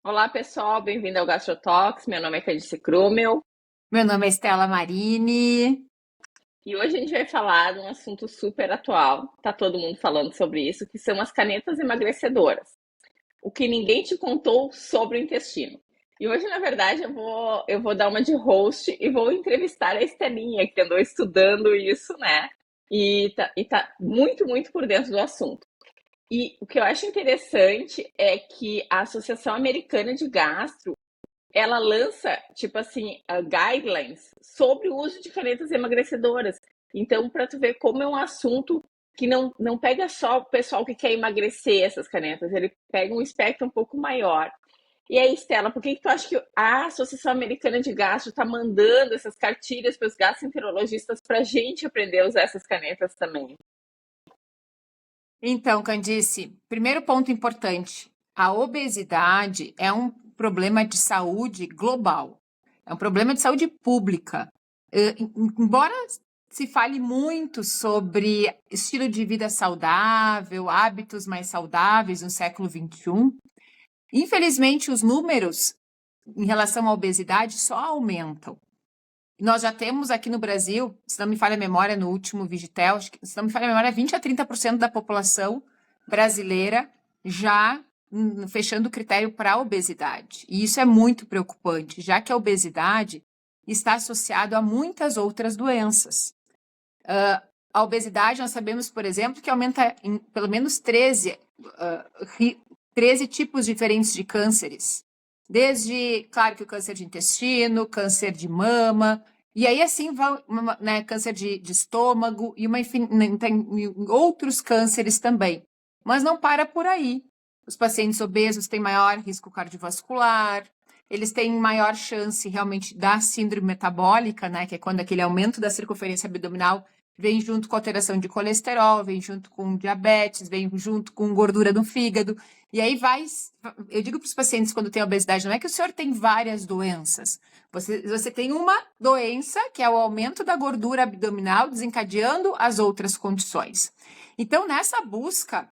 Olá, pessoal, bem-vindo ao GastroTalks. Meu nome é Candice Krumel Meu nome é Estela Marini. e hoje a gente vai falar de um assunto super atual. Tá todo mundo falando sobre isso, que são as canetas emagrecedoras. O que ninguém te contou sobre o intestino. E hoje, na verdade, eu vou dar uma de host e vou entrevistar a Estelinha, que andou estudando isso, né? E tá muito, muito por dentro do assunto. E o que eu acho interessante é que a Associação Americana de Gastro ela lança, tipo assim, guidelines sobre o uso de canetas emagrecedoras. Então, para tu ver como é um assunto que não pega só o pessoal que quer emagrecer essas canetas, ele pega um espectro um pouco maior. E aí, Estela, por que tu acha que a Associação Americana de Gastro está mandando essas cartilhas para os gastroenterologistas para a gente aprender a usar essas canetas também? Então, Candice, primeiro ponto importante: a obesidade é um problema de saúde global, é um problema de saúde pública. Embora se fale muito sobre estilo de vida saudável, hábitos mais saudáveis no século XXI, infelizmente os números em relação à obesidade só aumentam. Nós já temos aqui no Brasil, se não me falha a memória, no último Vigitel, acho que, se não me falha a memória, 20 a 30% da população brasileira já fechando o critério para a obesidade. E isso é muito preocupante, já que a obesidade está associada a muitas outras doenças. A obesidade, nós sabemos, por exemplo, que aumenta em pelo menos 13 tipos diferentes de cânceres. Desde, claro, que o câncer de intestino, câncer de mama, e aí assim vai, né, câncer de estômago e tem outros cânceres também. Mas não para por aí. Os pacientes obesos têm maior risco cardiovascular, eles têm maior chance realmente da síndrome metabólica, né, que é quando aquele aumento da circunferência abdominal vem junto com alteração de colesterol, vem junto com diabetes, vem junto com gordura no fígado. E aí eu digo para os pacientes quando tem obesidade, não é que o senhor tem várias doenças. Você tem uma doença, que é o aumento da gordura abdominal, desencadeando as outras condições. Então, nessa busca,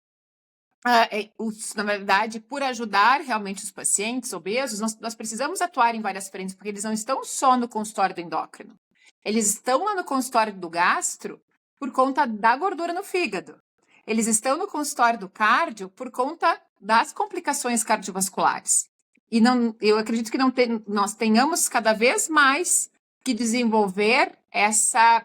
na verdade, por ajudar realmente os pacientes obesos, nós precisamos atuar em várias frentes, porque eles não estão só no consultório do endócrino. Eles estão lá no consultório do gastro por conta da gordura no fígado. Eles estão no consultório do cardio por conta das complicações cardiovasculares. E não, eu acredito que nós tenhamos cada vez mais que desenvolver essa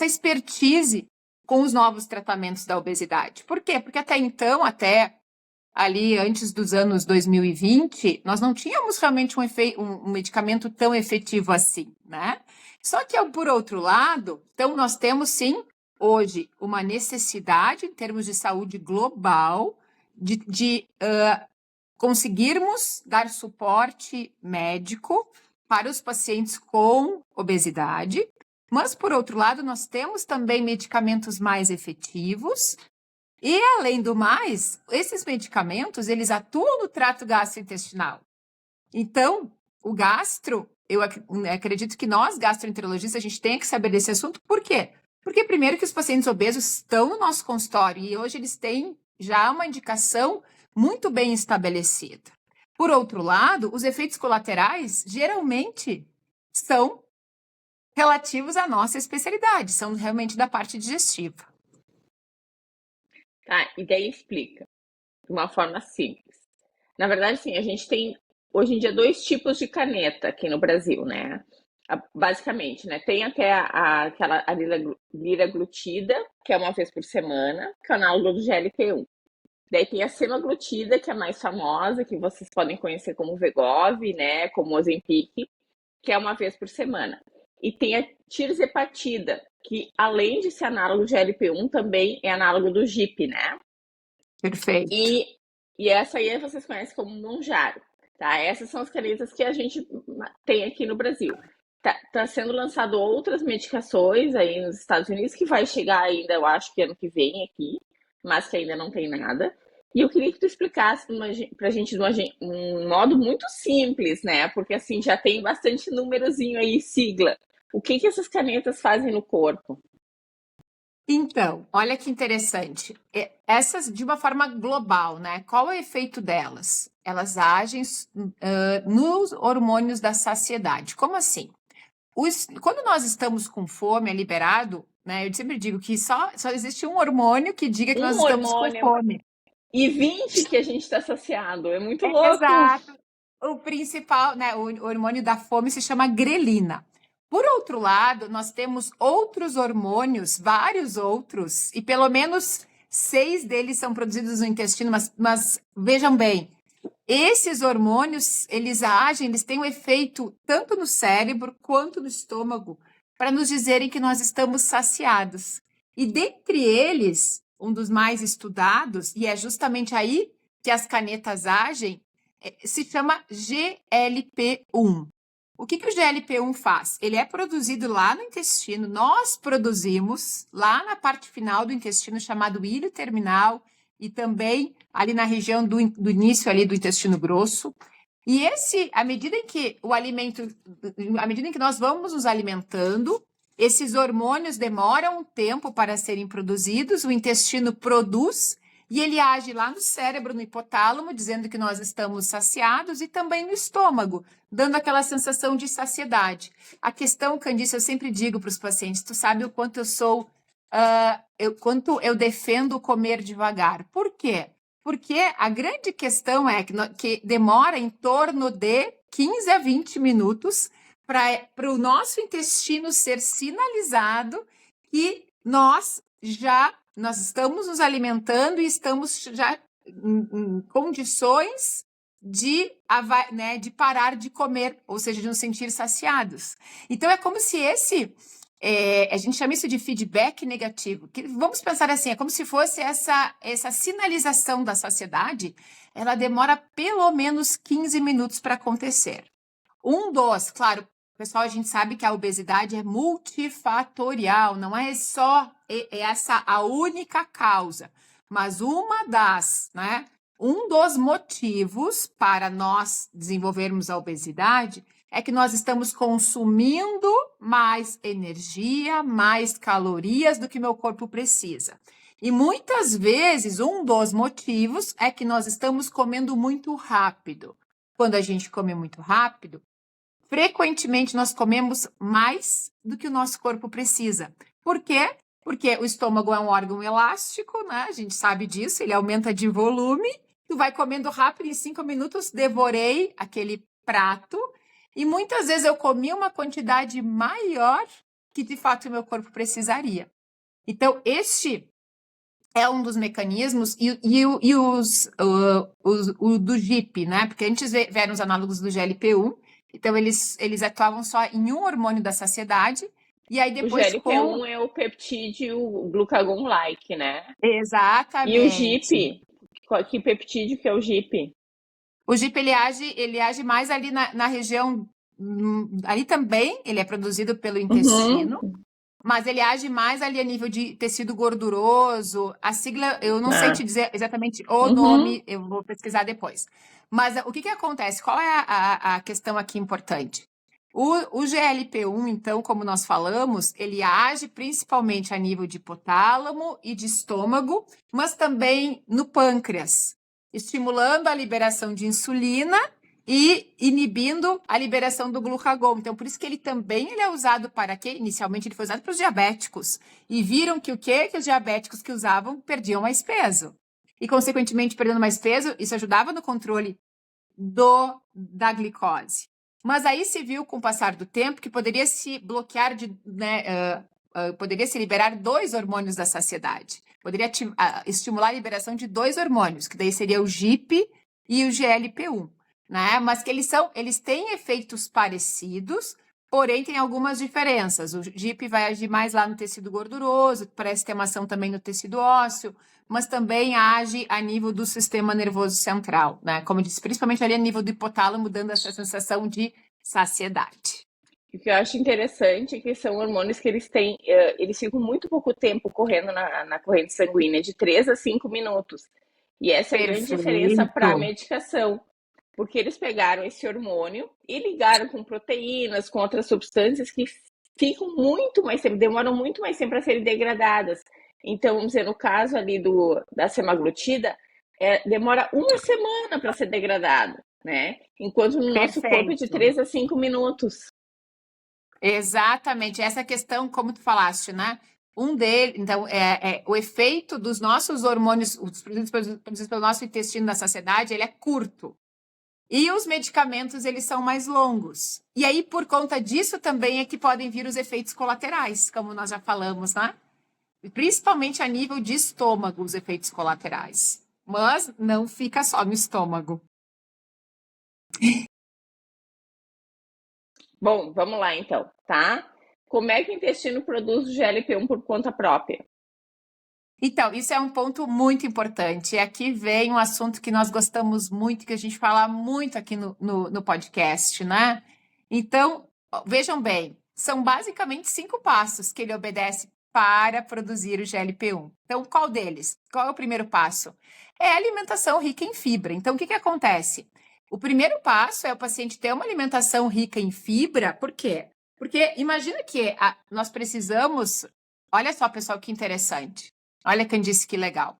expertise com os novos tratamentos da obesidade. Por quê? Porque até então, até ali antes dos anos 2020, nós não tínhamos realmente um medicamento tão efetivo assim, né? Só que, por outro lado, então nós temos sim, hoje, uma necessidade em termos de saúde global de conseguirmos dar suporte médico para os pacientes com obesidade, mas, por outro lado, nós temos também medicamentos mais efetivos e, além do mais, esses medicamentos, eles atuam no trato gastrointestinal. Então, o gastro, acredito que nós, gastroenterologistas, a gente tem que saber desse assunto. Por quê? Porque, primeiro, que os pacientes obesos estão no nosso consultório e hoje eles têm já uma indicação muito bem estabelecida. Por outro lado, os efeitos colaterais geralmente são relativos à nossa especialidade, são realmente da parte digestiva. Tá, e daí explica, de uma forma simples. Na verdade, sim, a gente tem hoje em dia dois tipos de caneta aqui no Brasil, né? Basicamente, né? Tem até aquela liraglutida, que é uma vez por semana, que é o análogo do GLP-1. Daí tem a semaglutida, que é a mais famosa, que vocês podem conhecer como Wegovy, né? Como Ozempic, que é uma vez por semana. E tem a tirzepatida, que além de ser análogo do GLP-1, também é análogo do GIP, né? Perfeito. E essa aí vocês conhecem como Monjaro, tá? Essas são as canetas que a gente tem aqui no Brasil. Tá sendo lançado outras medicações aí nos Estados Unidos, que vai chegar ainda, eu acho que ano que vem aqui, mas que ainda não tem nada. E eu queria que tu explicasse pra gente de um modo muito simples, né? Porque assim, já tem bastante númerozinho aí, sigla. O que essas canetas fazem no corpo? Então, olha que interessante. Essas, de uma forma global, né? Qual é o efeito delas? Elas agem nos hormônios da saciedade. Como assim? Quando nós estamos com fome, é liberado, né? Eu sempre digo que só existe um hormônio que diga que nós Um estamos com hormônio fome. e 20 que a gente está saciado. É muito É, louco. exato. O principal, né, o hormônio da fome se chama grelina. Por outro lado, nós temos outros hormônios, vários outros, e pelo menos 6 deles são produzidos no intestino, mas vejam bem, esses hormônios, eles têm um efeito tanto no cérebro quanto no estômago, para nos dizerem que nós estamos saciados. E dentre eles, um dos mais estudados, e é justamente aí que as canetas agem, se chama GLP-1. O que o GLP-1 faz? Ele é produzido lá no intestino, nós produzimos lá na parte final do intestino, chamado ilho terminal, e também ali na região do início ali do intestino grosso. E à medida em que à medida em que nós vamos nos alimentando, esses hormônios demoram um tempo para serem produzidos, o intestino produz e ele age lá no cérebro, no hipotálamo, dizendo que nós estamos saciados, e também no estômago, dando aquela sensação de saciedade. A questão, Candice, eu sempre digo para os pacientes, tu sabe o quanto quanto eu defendo comer devagar. Por quê? Porque a grande questão é que demora em torno de 15 a 20 minutos para o nosso intestino ser sinalizado que nós estamos nos alimentando e estamos já em condições de parar de comer, ou seja, de nos sentir saciados. Então, é como se a gente chama isso de feedback negativo. Vamos pensar assim, é como se fosse essa sinalização da saciedade, ela demora pelo menos 15 minutos para acontecer. Claro, pessoal, a gente sabe que a obesidade é multifatorial, não é só essa a única causa, mas um dos motivos para nós desenvolvermos a obesidade é que nós estamos consumindo mais energia, mais calorias do que meu corpo precisa. E muitas vezes um dos motivos é que nós estamos comendo muito rápido. Quando a gente come muito rápido, frequentemente nós comemos mais do que o nosso corpo precisa. Por quê? Porque o estômago é um órgão elástico, né? A gente sabe disso, ele aumenta de volume. Tu vai comendo rápido, em 5 minutos devorei aquele prato. E muitas vezes eu comi uma quantidade maior que de fato o meu corpo precisaria. Então, este é um dos mecanismos, o do GIP, né? Porque antes vieram os análogos do GLP-1, então eles atuavam só em um hormônio da saciedade, e aí O depois com... GLP-1 é o peptídeo glucagon-like, né? E o Exatamente. GIP, que peptídeo que é o GIP? O GIP, ele age mais ali na região, ali também, ele é produzido pelo intestino, Uhum. mas ele age mais ali a nível de tecido gorduroso. A sigla, eu não sei Ah. te dizer exatamente o Uhum. nome, eu vou pesquisar depois. Mas o que acontece? Qual é a questão aqui importante? O GLP-1, então, como nós falamos, ele age principalmente a nível de hipotálamo e de estômago, mas também no pâncreas, estimulando a liberação de insulina e inibindo a liberação do glucagon. Então, por isso que ele é usado para quê? Inicialmente ele foi usado para os diabéticos. E viram que que os diabéticos que usavam perdiam mais peso. E, consequentemente, perdendo mais peso, isso ajudava no controle da glicose. Mas aí se viu, com o passar do tempo, que poderia se bloquear poderia se liberar 2 hormônios da saciedade. Poderia estimular a liberação de 2 hormônios, que daí seria o GIP e o GLP-1. Né? Mas que eles têm efeitos parecidos, porém tem algumas diferenças. O GIP vai agir mais lá no tecido gorduroso, parece ter uma ação também no tecido ósseo, mas também age a nível do sistema nervoso central, né? Como eu disse, principalmente ali a nível do hipotálamo, dando essa sensação de saciedade. O que eu acho interessante é que são hormônios que eles ficam muito pouco tempo correndo na corrente sanguínea, de 3 a 5 minutos. E essa é a grande diferença para a Perfeito. medicação, porque eles pegaram esse hormônio e ligaram com proteínas, com outras substâncias que ficam muito mais tempo, demoram muito mais tempo para serem degradadas. Então, vamos dizer, no caso ali da semaglutida, demora uma semana para ser degradado, né? Enquanto no nosso corpo é de Perfeito. 3 a 5 minutos. Exatamente, essa questão, como tu falaste, né? Então, o efeito dos nossos hormônios, os produzidos pelo nosso intestino na saciedade, ele é curto. E os medicamentos, eles são mais longos. E aí, por conta disso, também é que podem vir os efeitos colaterais, como nós já falamos, né? Principalmente a nível de estômago, os efeitos colaterais. Mas não fica só no estômago. Bom, vamos lá então, tá? Como é que o intestino produz o GLP-1 por conta própria? Então, isso é um ponto muito importante. E aqui vem um assunto que nós gostamos muito, que a gente fala muito aqui no podcast, né? Então, vejam bem, são basicamente 5 passos que ele obedece para produzir o GLP-1. Então, qual deles? Qual é o primeiro passo? É a alimentação rica em fibra. Então, o que acontece? O primeiro passo é o paciente ter uma alimentação rica em fibra. Por quê? Porque imagina que nós precisamos. Olha só, pessoal, que interessante. Olha quem disse que legal.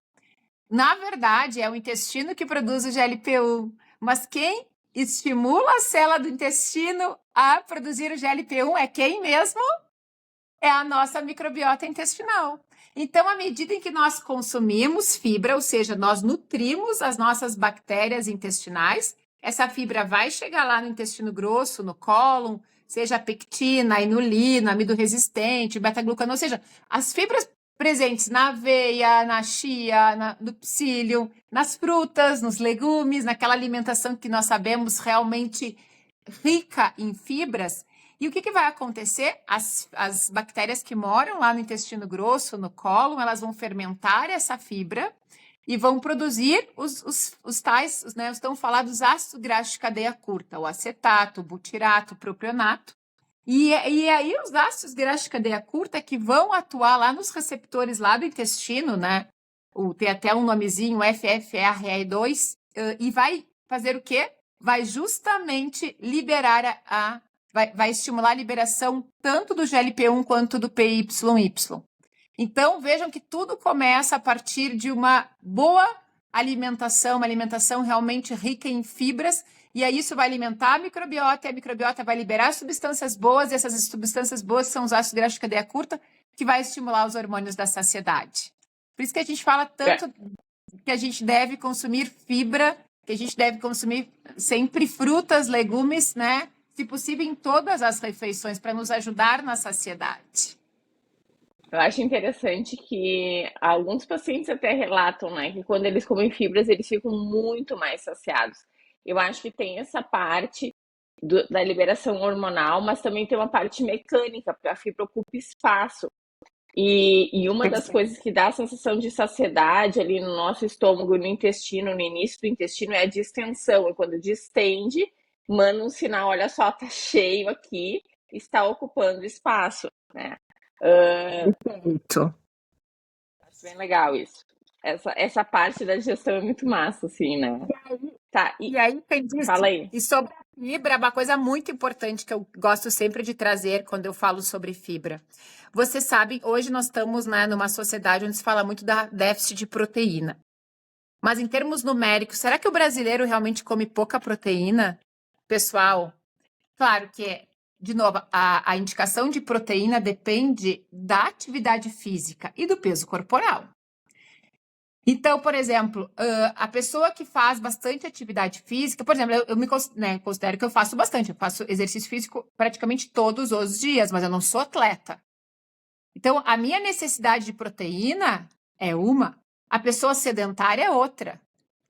Na verdade, é o intestino que produz o GLP-1, mas quem estimula a célula do intestino a produzir o GLP-1 é quem mesmo? É a nossa microbiota intestinal. Então, à medida em que nós consumimos fibra, ou seja, nós nutrimos as nossas bactérias intestinais, essa fibra vai chegar lá no intestino grosso, no cólon, seja a pectina, a inulina, amido resistente, beta-glucano, ou seja, as fibras presentes na aveia, na chia, no psyllium, nas frutas, nos legumes, naquela alimentação que nós sabemos realmente rica em fibras. E o que vai acontecer? As bactérias que moram lá no intestino grosso, no cólon, elas vão fermentar essa fibra e vão produzir os tais, né, os tão falados ácidos graxos de cadeia curta, o acetato, o butirato, o propionato. E aí os ácidos graxos de cadeia curta que vão atuar lá nos receptores lá do intestino, né? Tem até um nomezinho, FFRE2, e vai fazer o quê? Vai justamente liberar vai estimular a liberação tanto do GLP-1 quanto do PYY. Então, vejam que tudo começa a partir de uma boa alimentação, uma alimentação realmente rica em fibras, e aí isso vai alimentar a microbiota, e a microbiota vai liberar substâncias boas, e essas substâncias boas são os ácidos graxos de cadeia curta, que vai estimular os hormônios da saciedade. Por isso que a gente fala tanto que a gente deve consumir fibra, que a gente deve consumir sempre frutas, legumes, né? Se possível, em todas as refeições, para nos ajudar na saciedade. Eu acho interessante que alguns pacientes até relatam, né, que quando eles comem fibras, eles ficam muito mais saciados. Eu acho que tem essa parte da liberação hormonal, mas também tem uma parte mecânica, porque a fibra ocupa espaço. E uma das coisas que dá a sensação de saciedade ali no nosso estômago, no intestino, no início do intestino, é a distensão. E quando distende, manda um sinal, olha só, tá cheio aqui, está ocupando espaço, né? Perfeito. Acho bem legal isso. Essa parte da digestão é muito massa, assim, né? Tá, E aí, quem disse, fala aí. e sobre a fibra, é uma coisa muito importante que eu gosto sempre de trazer quando eu falo sobre fibra. Você sabe, hoje nós estamos, né, numa sociedade onde se fala muito da déficit de proteína. Mas em termos numéricos, será que o brasileiro realmente come pouca proteína? Pessoal, claro que, de novo, a indicação de proteína depende da atividade física e do peso corporal. Então, por exemplo, a pessoa que faz bastante atividade física, por exemplo, eu me considero que eu faço bastante, eu faço exercício físico praticamente todos os dias, mas eu não sou atleta. Então, a minha necessidade de proteína é uma, a pessoa sedentária é outra.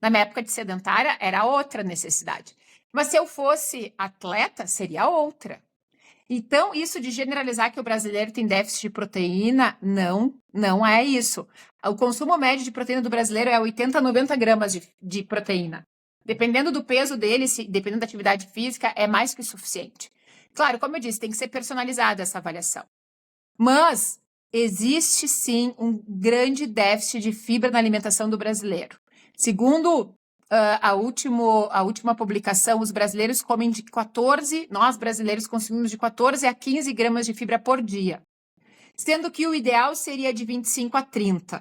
Na minha época de sedentária, era outra necessidade. Mas se eu fosse atleta, seria outra. Então, isso de generalizar que o brasileiro tem déficit de proteína, não é isso. O consumo médio de proteína do brasileiro é 80 a 90 gramas de proteína. Dependendo do peso dele, dependendo da atividade física, é mais que suficiente. Claro, como eu disse, tem que ser personalizada essa avaliação. Mas existe sim um grande déficit de fibra na alimentação do brasileiro. Segundo a última publicação, os brasileiros comem nós brasileiros consumimos de 14 a 15 gramas de fibra por dia. sendo que o ideal seria de 25 a 30.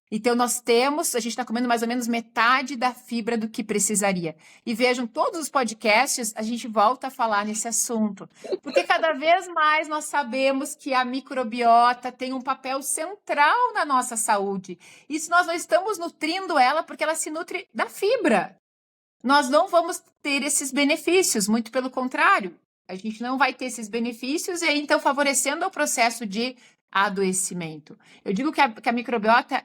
Então, a gente está comendo mais ou menos metade da fibra do que precisaria. E vejam, todos os podcasts, a gente volta a falar nesse assunto. Porque cada vez mais nós sabemos que a microbiota tem um papel central na nossa saúde. E se nós não estamos nutrindo ela, porque ela se nutre da fibra. Nós não vamos ter esses benefícios, muito pelo contrário. A gente não vai ter esses benefícios e aí, então, favorecendo o processo de adoecimento. Eu digo que a microbiota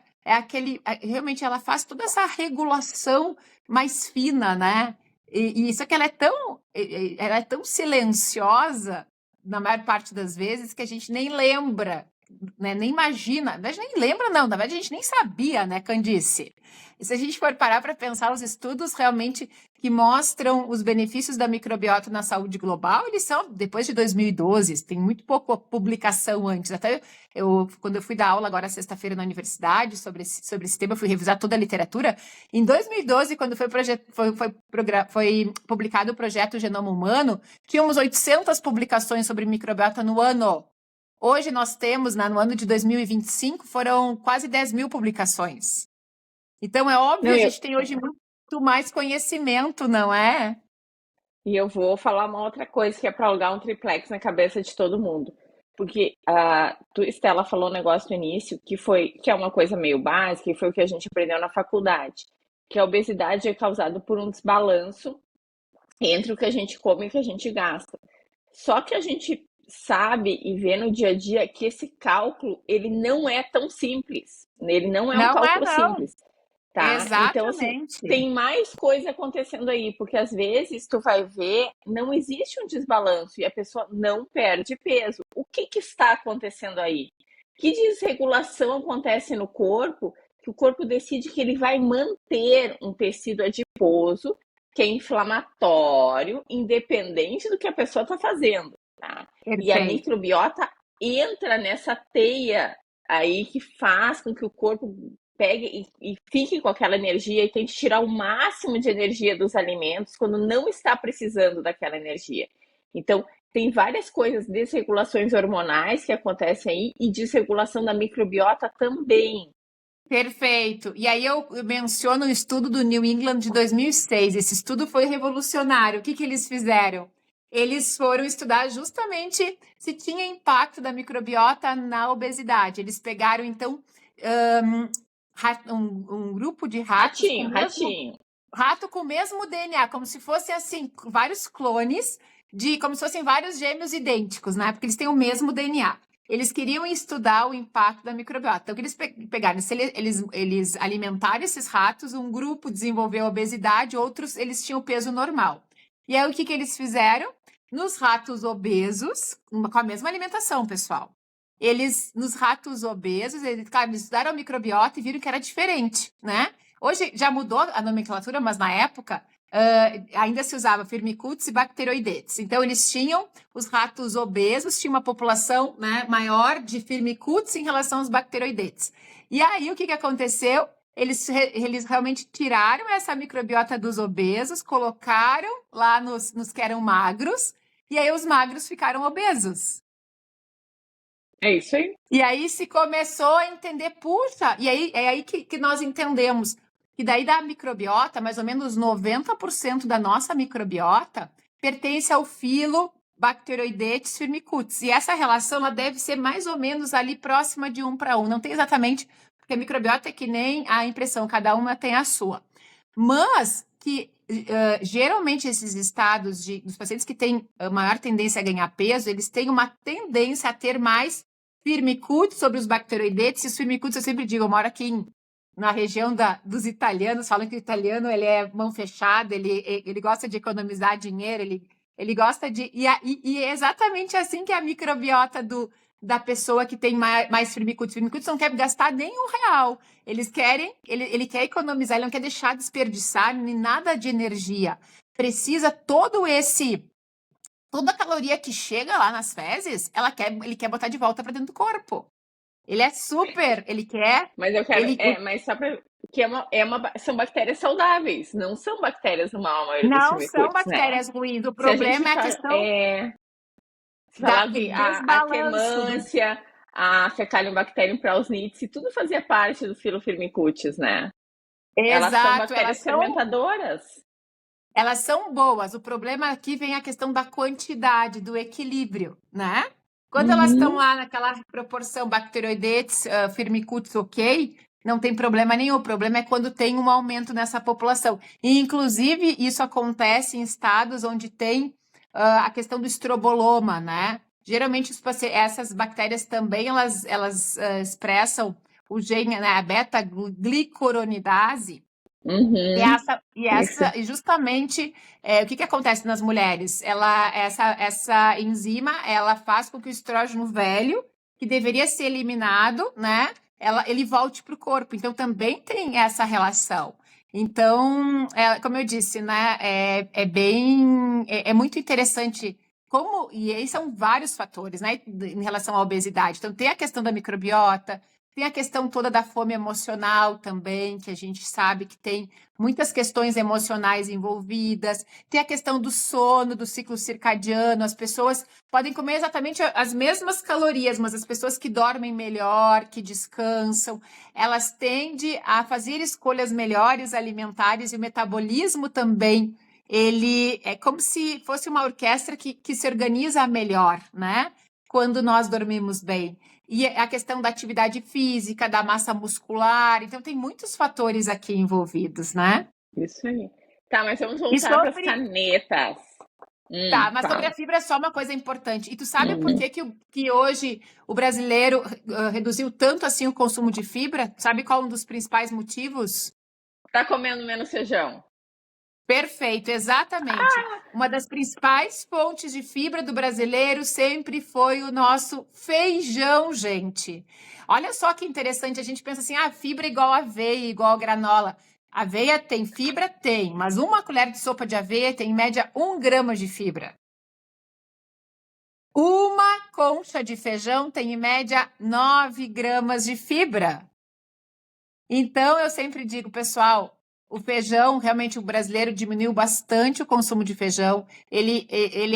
realmente ela faz toda essa regulação mais fina, né? E isso é que ela é tão silenciosa, na maior parte das vezes, que a gente nem lembra, né? Nem imagina, na verdade, nem lembra, não, na verdade, a gente nem sabia, né, Candice? E se a gente for parar para pensar, os estudos realmente que mostram os benefícios da microbiota na saúde global, eles são depois de 2012, tem muito pouca publicação antes. Até quando eu fui dar aula agora sexta-feira na universidade sobre esse tema, eu fui revisar toda a literatura. Em 2012, quando foi publicado o projeto Genoma Humano, tínhamos 800 publicações sobre microbiota no ano. Hoje nós temos, no ano de 2025, foram quase 10.000 publicações. Então, é óbvio, a gente tem hoje muito mais conhecimento, não é? E eu vou falar uma outra coisa que é para alugar um triplex na cabeça de todo mundo. Porque Estela falou um negócio no início que é uma coisa meio básica e foi o que a gente aprendeu na faculdade, que a obesidade é causada por um desbalanço entre o que a gente come e o que a gente gasta. Só que a gente sabe e vê no dia a dia que esse cálculo, ele não é tão simples. Ele não é um cálculo simples. Tá? Exatamente. Então, assim, tem mais coisa acontecendo aí, porque às vezes tu vai ver, não existe um desbalanço e a pessoa não perde peso. O que está acontecendo aí? Que desregulação acontece no corpo que o corpo decide que ele vai manter um tecido adiposo que é inflamatório, independente do que a pessoa está fazendo. Tá? E a microbiota entra nessa teia aí que faz com que o corpo pegue e fique com aquela energia e tente tirar o máximo de energia dos alimentos quando não está precisando daquela energia. Então, tem várias coisas, desregulações hormonais que acontecem aí e desregulação da microbiota também. Perfeito. E aí eu menciono o estudo do New England de 2006. Esse estudo foi revolucionário. O que eles fizeram? Eles foram estudar justamente se tinha impacto da microbiota na obesidade. Eles pegaram, então, um grupo de ratos rato com o mesmo DNA, como se fosse assim, vários clones como se fossem vários gêmeos idênticos, né? Porque eles têm o mesmo DNA. Eles queriam estudar o impacto da microbiota. Então, o que eles pegaram? Eles alimentaram esses ratos, um grupo desenvolveu obesidade, outros eles tinham peso normal. E aí, o que eles fizeram? Nos ratos obesos, com a mesma alimentação, pessoal. Nos ratos obesos, eles estudaram a microbiota e viram que era diferente, né? Hoje já mudou a nomenclatura, mas na época ainda se usava Firmicutes e Bacteroidetes. Então, eles tinham, os ratos obesos, tinha uma população, né, maior de Firmicutes em relação aos Bacteroidetes. E aí, o que aconteceu? Eles realmente tiraram essa microbiota dos obesos, colocaram lá nos que eram magros, e aí os magros ficaram obesos. É isso aí. E aí se começou a entender, puxa, e aí é aí que nós entendemos que daí da microbiota, mais ou menos 90% da nossa microbiota pertence ao filo Bacteroidetes firmicutes. E essa relação ela deve ser mais ou menos ali próxima de 1 para 1. Não tem exatamente, porque a microbiota é que nem a impressão, cada uma tem a sua. Mas que geralmente esses estados dos pacientes que têm maior tendência a ganhar peso, eles têm uma tendência a ter mais firmicutes sobre os bacteroidetes. E os firmicutes, eu sempre digo, eu moro aqui na região dos italianos, falam que o italiano ele é mão fechada, ele gosta de economizar dinheiro, ele gosta de... E é exatamente assim que é a microbiota da pessoa que tem mais firmicutes. Firmicutes não quer gastar nem R$1. Ele quer economizar, ele não quer deixar desperdiçar nem nada de energia. Precisa toda a caloria que chega lá nas fezes, ele quer botar de volta para dentro do corpo. Ele é super, ele quer... Mas eu quero... mas só para... Que são bactérias saudáveis, não são bactérias do mal. Não são bactérias ruins. O problema é a questão a quemância, a Fecalium prausnitzii, tudo fazia parte do filo Firmicutes, né? Elas são Exato, bactérias fermentadoras. elas são boas. O problema aqui vem a questão da quantidade, do equilíbrio, né? Quando elas estão Uhum. lá naquela proporção Bacteroidetes, Firmicutes, ok, não tem problema nenhum. O problema é quando tem um aumento nessa população. E, inclusive, isso acontece em estados onde tem a questão do estroboloma, né? Geralmente, essas bactérias também, elas expressam o gene, né, a beta-glicuronidase, Uhum. Isso. e justamente, o que que acontece nas mulheres? Essa enzima, ela faz com que o estrógeno velho, que deveria ser eliminado, né? Ele volte para o corpo. Então, também tem essa relação. Então, como eu disse, né? É muito interessante e aí são vários fatores, né? Em relação à obesidade. Então, tem a questão da microbiota, tem a questão toda da fome emocional também, que a gente sabe que tem muitas questões emocionais envolvidas, tem a questão do sono, do ciclo circadiano, as pessoas podem comer exatamente as mesmas calorias, mas as pessoas que dormem melhor, que descansam, elas tendem a fazer escolhas melhores alimentares e o metabolismo também, ele é como se fosse uma orquestra que se organiza melhor, né? Quando nós dormimos bem. E a questão da atividade física, da massa muscular. Então, tem muitos fatores aqui envolvidos, né? Isso aí. Tá, mas vamos E voltar para as sobre. canetas. Tá, mas sobre Fala. a fibra, só uma coisa importante. E tu sabe por Uhum. que hoje o brasileiro reduziu tanto assim o consumo de fibra? Sabe qual é um dos principais motivos? Tá comendo menos feijão? Perfeito, exatamente. Uma das principais fontes de fibra do brasileiro sempre foi o nosso feijão, gente. Olha só que interessante, a gente pensa assim, fibra igual aveia, igual granola. Aveia tem fibra? Tem, mas uma colher de sopa de aveia tem em média 1 grama de fibra. Uma concha de feijão tem em média 9 gramas de fibra. Então, eu sempre digo, pessoal, o feijão, realmente o brasileiro diminuiu bastante o consumo de feijão. Ele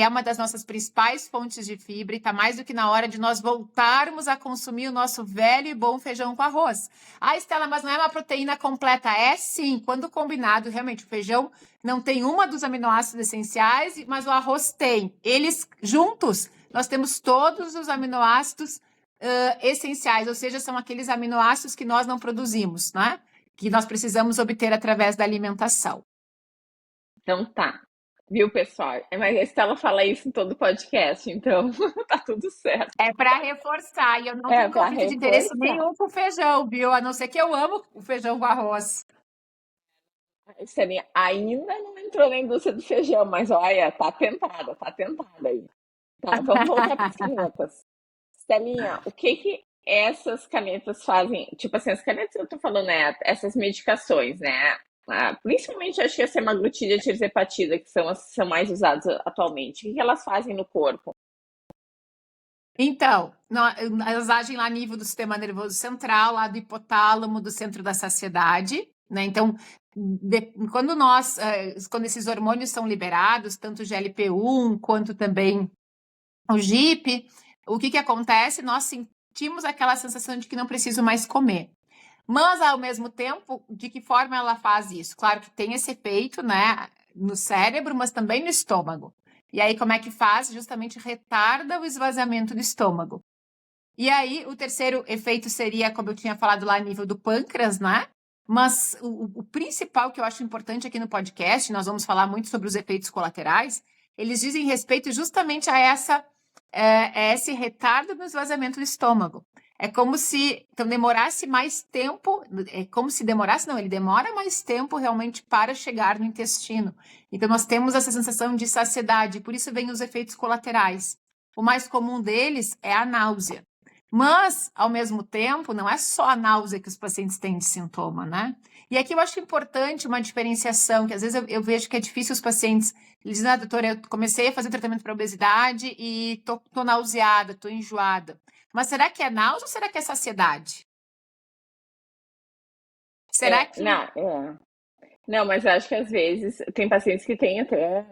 é uma das nossas principais fontes de fibra e está mais do que na hora de nós voltarmos a consumir o nosso velho e bom feijão com arroz. Ah, Estela, mas não é uma proteína completa? É sim, quando combinado, realmente o feijão não tem uma dos aminoácidos essenciais, mas o arroz tem. Eles juntos, nós temos todos os aminoácidos essenciais, ou seja, são aqueles aminoácidos que nós não produzimos, né? Que nós precisamos obter através da alimentação. Então tá. Viu, pessoal? Mas a Estela fala isso em todo podcast, então tá tudo certo. É para reforçar, e eu não É tenho para conflito de interesse reforçar. nenhum com feijão, viu? A não ser que eu amo o feijão com arroz. A Estelinha ainda não entrou na indústria do feijão, mas olha, tá tentada aí. Tá, vamos voltar para as canetas. Estelinha, o que que essas canetas fazem? Tipo assim, as canetas eu tô falando, né? Essas medicações, né? Principalmente acho que a semaglutida e a tirzepatida, que são mais usadas atualmente. O que que elas fazem no corpo? Então, elas agem lá a nível do sistema nervoso central, lá do hipotálamo, do centro da saciedade, né? Então, quando esses hormônios são liberados, tanto o GLP-1 quanto também o GIP, o que que acontece? Nós sentimos aquela sensação de que não preciso mais comer. Mas, ao mesmo tempo, de que forma ela faz isso? Claro que tem esse efeito, né, no cérebro, mas também no estômago. E aí, como é que faz? Justamente retarda o esvaziamento do estômago. E aí, o terceiro efeito seria, como eu tinha falado lá, a nível do pâncreas, né? Mas o principal que eu acho importante aqui no podcast, nós vamos falar muito sobre os efeitos colaterais, eles dizem respeito justamente a esse retardo no esvaziamento do estômago. É como se então demorasse mais tempo, não, ele demora mais tempo realmente para chegar no intestino. Então nós temos essa sensação de saciedade, por isso vem os efeitos colaterais. O mais comum deles é a náusea. Mas, ao mesmo tempo, não é só a náusea que os pacientes têm de sintoma, né? E aqui eu acho importante uma diferenciação, que às vezes eu vejo que é difícil os pacientes, eles dizem, doutora, eu comecei a fazer tratamento para obesidade e tô nauseada, tô enjoada. Mas será que é náusea ou será que é saciedade? Será Não, que... não, mas eu acho que às vezes tem pacientes que têm até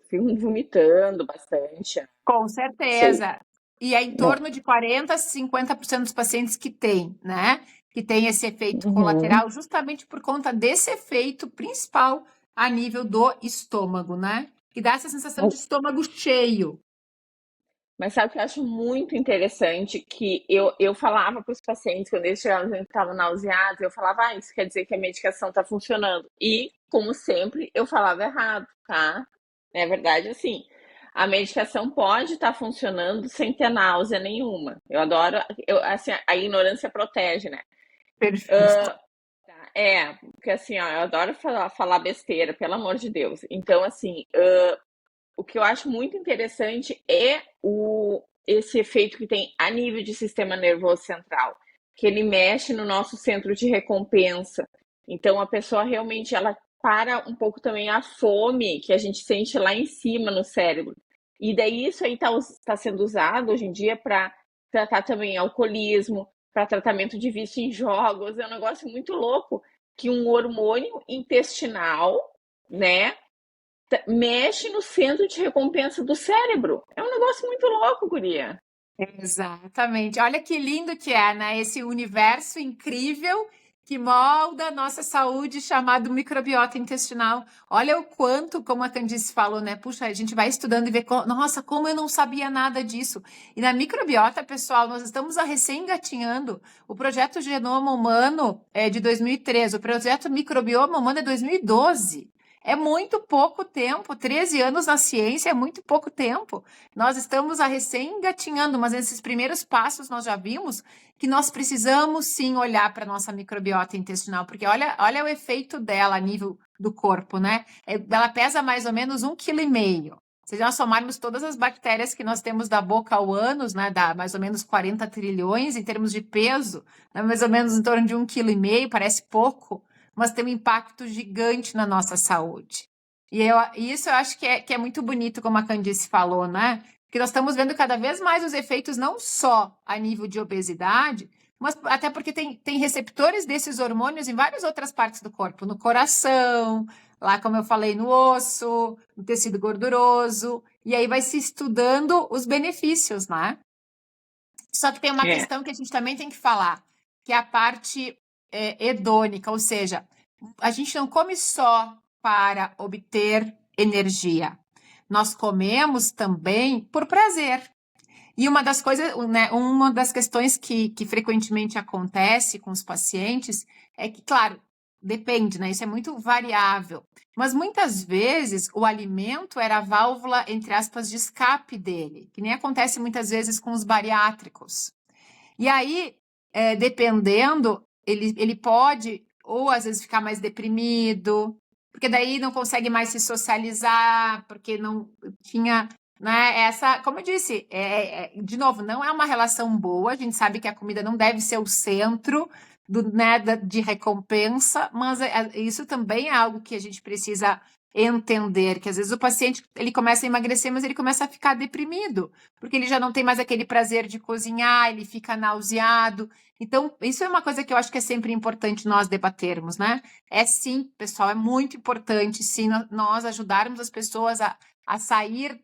ficam vomitando bastante. Com Sei. certeza. E é em Não. torno de 40% a 50% dos pacientes que tem, né? Que tem esse efeito Uhum. colateral, justamente por conta desse efeito principal a nível do estômago, né? Que dá essa sensação de estômago cheio. Mas sabe o que eu acho muito interessante? Que eu falava para os pacientes, quando eles chegavam dizendo que estavam nauseados, eu falava, isso quer dizer que a medicação está funcionando. E, como sempre, eu falava errado, tá? É verdade, assim, a medicação pode estar funcionando sem ter náusea nenhuma. Eu adoro, assim, a ignorância protege, né? Perfeito. Porque assim, ó, eu adoro falar besteira, pelo amor de Deus. Então, assim, o que eu acho muito interessante é esse efeito que tem a nível de sistema nervoso central, que ele mexe no nosso centro de recompensa. Então a pessoa realmente ela para um pouco também a fome que a gente sente lá em cima no cérebro. E daí isso aí tá sendo usado hoje em dia para tratar também alcoolismo, para tratamento de vício em jogos. É um negócio muito louco que um hormônio intestinal, né, mexe no centro de recompensa do cérebro. É um negócio muito louco, guria. Exatamente. Olha que lindo que é, né? Esse universo incrível que molda a nossa saúde, chamado microbiota intestinal. Olha o quanto, como a Candice falou, né? Puxa, a gente vai estudando e vê, nossa, como eu não sabia nada disso. E na microbiota, pessoal, nós estamos recém-engatinhando. O projeto Genoma Humano é de 2013, o projeto Microbioma Humano é 2012. É muito pouco tempo, 13 anos na ciência é muito pouco tempo. Nós estamos recém-engatinhando, mas nesses primeiros passos nós já vimos que nós precisamos sim olhar para a nossa microbiota intestinal, porque olha o efeito dela a nível do corpo, né? Ela pesa mais ou menos 1,5 kg. Se nós somarmos todas as bactérias que nós temos da boca ao ânus, né, dá mais ou menos 40 trilhões em termos de peso, né, mais ou menos em torno de 1,5 kg, parece pouco, mas tem um impacto gigante na nossa saúde. Isso eu acho que é muito bonito, como a Candice falou, né? Porque nós estamos vendo cada vez mais os efeitos não só a nível de obesidade, mas até porque tem receptores desses hormônios em várias outras partes do corpo, no coração, lá como eu falei, no osso, no tecido gorduroso, e aí vai se estudando os benefícios, né? Só que tem uma É. questão que a gente também tem que falar, que é a parte hedônica, ou seja, a gente não come só para obter energia. Nós comemos também por prazer. E uma das coisas, né, uma das questões que frequentemente acontece com os pacientes é que, claro, depende, né? Isso é muito variável. Mas muitas vezes o alimento era a válvula, entre aspas, de escape dele, que nem acontece muitas vezes com os bariátricos. E aí, dependendo, ele pode, ou às vezes, ficar mais deprimido, porque daí não consegue mais se socializar, porque não tinha, né, essa, como eu disse, de novo, não é uma relação boa, a gente sabe que a comida não deve ser o centro de recompensa, mas isso também é algo que a gente precisa entender, que às vezes o paciente ele começa a emagrecer, mas ele começa a ficar deprimido, porque ele já não tem mais aquele prazer de cozinhar, ele fica nauseado. Então, isso é uma coisa que eu acho que é sempre importante nós debatermos, né? É sim, pessoal, é muito importante, sim, nós ajudarmos as pessoas a sair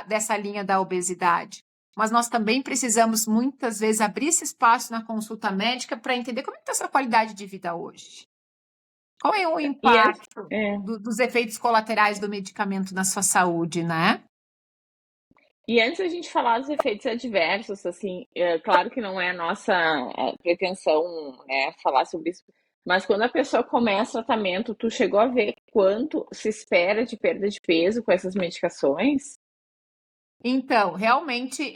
dessa linha da obesidade. Mas nós também precisamos, muitas vezes, abrir esse espaço na consulta médica para entender como é que está a sua qualidade de vida hoje. Qual é o E antes, impacto dos efeitos colaterais do medicamento na sua saúde, né? e antes a gente falar dos efeitos adversos, assim, claro que não é a nossa pretensão, né, falar sobre isso, mas quando a pessoa começa o tratamento, tu chegou a ver quanto se espera de perda de peso com essas medicações? Então, realmente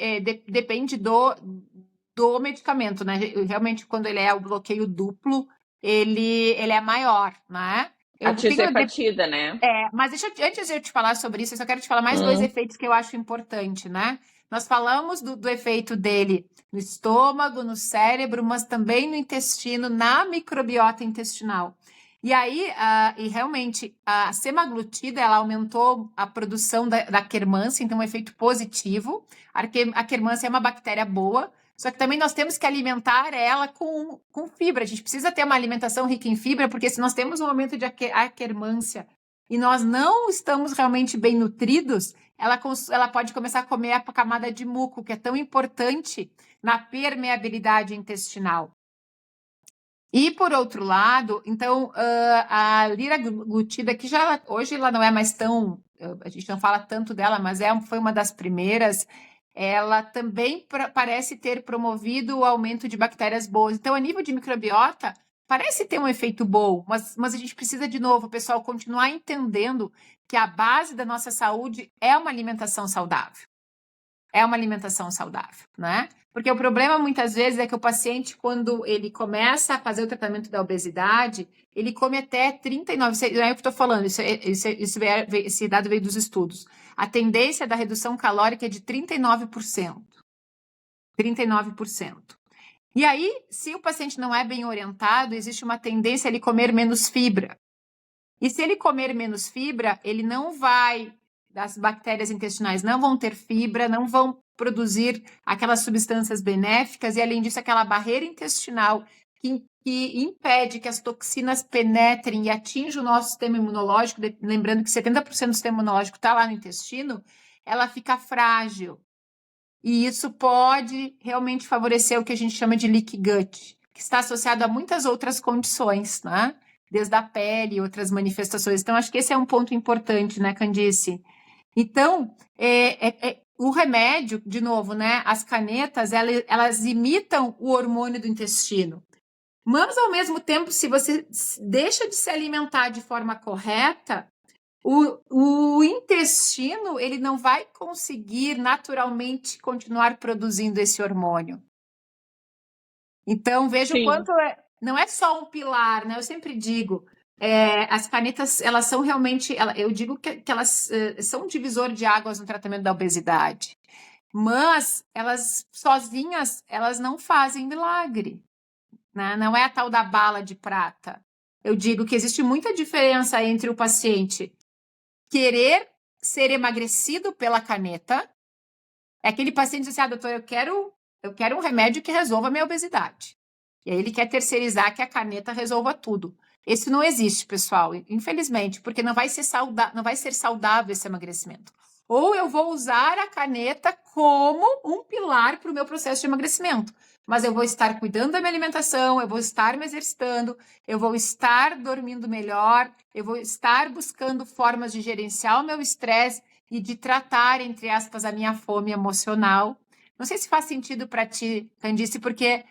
depende do medicamento, né? Realmente, quando ele é o bloqueio duplo, ele é maior, né? A Eu tenho, tirzepatida, né? mas antes de eu te falar sobre isso, eu só quero te falar mais dois Hum. efeitos que eu acho importante, né? Nós falamos do efeito dele no estômago, no cérebro, mas também no intestino, na microbiota intestinal. E aí, e realmente, a semaglutida, ela aumentou a produção da quermância, então um efeito positivo. A quermância é uma bactéria boa, só que também nós temos que alimentar ela com fibra. A gente precisa ter uma alimentação rica em fibra, porque se nós temos um aumento de aquermância e nós não estamos realmente bem nutridos, ela pode começar a comer a camada de muco, que é tão importante na permeabilidade intestinal. E, por outro lado, então, a liraglutida, que hoje ela não é mais tão, a gente não fala tanto dela, mas foi uma das primeiras, ela também parece ter promovido o aumento de bactérias boas. Então, a nível de microbiota, parece ter um efeito bom, mas a gente precisa, de novo, pessoal, continuar entendendo que a base da nossa saúde é uma alimentação saudável. É uma alimentação saudável, né? Porque o problema, muitas vezes, é que o paciente, quando ele começa a fazer o tratamento da obesidade, ele come até 39, não é o que eu estou falando, esse dado veio dos estudos. A tendência da redução calórica é de 39%. 39%. E aí, se o paciente não é bem orientado, existe uma tendência a ele comer menos fibra. E se ele comer menos fibra, ele não vai, as bactérias intestinais não vão ter fibra, não vão produzir aquelas substâncias benéficas, e além disso, aquela barreira intestinal que impede que as toxinas penetrem e atinjam o nosso sistema imunológico, lembrando que 70% do sistema imunológico está lá no intestino, ela fica frágil. E isso pode realmente favorecer o que a gente chama de leaky gut, que está associado a muitas outras condições, né? Desde a pele e outras manifestações. Então, acho que esse é um ponto importante, né, Candice? Então, o remédio, de novo, né? As canetas, elas imitam o hormônio do intestino. Mas, ao mesmo tempo, se você deixa de se alimentar de forma correta, o intestino, ele não vai conseguir naturalmente continuar produzindo esse hormônio. Então, veja o quanto não é só um pilar, né? Eu sempre digo, as canetas, elas são realmente, eu digo que elas são um divisor de águas no tratamento da obesidade, mas elas sozinhas, elas não fazem milagre, né? Não é a tal da bala de prata. Eu digo que existe muita diferença entre o paciente querer ser emagrecido pela caneta, é aquele paciente que diz assim, doutor, eu quero um remédio que resolva a minha obesidade. E aí ele quer terceirizar que a caneta resolva tudo. Esse não existe, pessoal, infelizmente, porque não vai ser saudável esse emagrecimento. Ou eu vou usar a caneta como um pilar para o meu processo de emagrecimento, mas eu vou estar cuidando da minha alimentação, eu vou estar me exercitando, eu vou estar dormindo melhor, eu vou estar buscando formas de gerenciar o meu estresse e de tratar, entre aspas, a minha fome emocional. Não sei se faz sentido para ti, Candice, porque,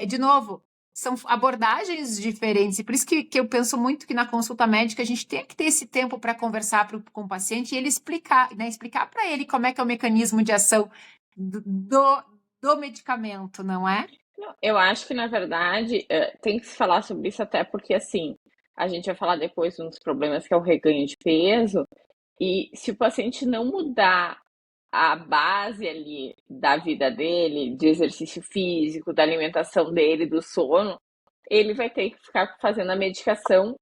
de novo, são abordagens diferentes, e por isso que eu penso muito que na consulta médica a gente tem que ter esse tempo para conversar com o paciente e ele explicar para ele como é que é o mecanismo de ação do medicamento, não é? Eu acho que, na verdade, tem que se falar sobre isso até porque, assim, a gente vai falar depois de um dos problemas que é o reganho de peso, e se o paciente não mudar a base ali da vida dele, de exercício físico, da alimentação dele, do sono, ele vai ter que ficar fazendo a medicação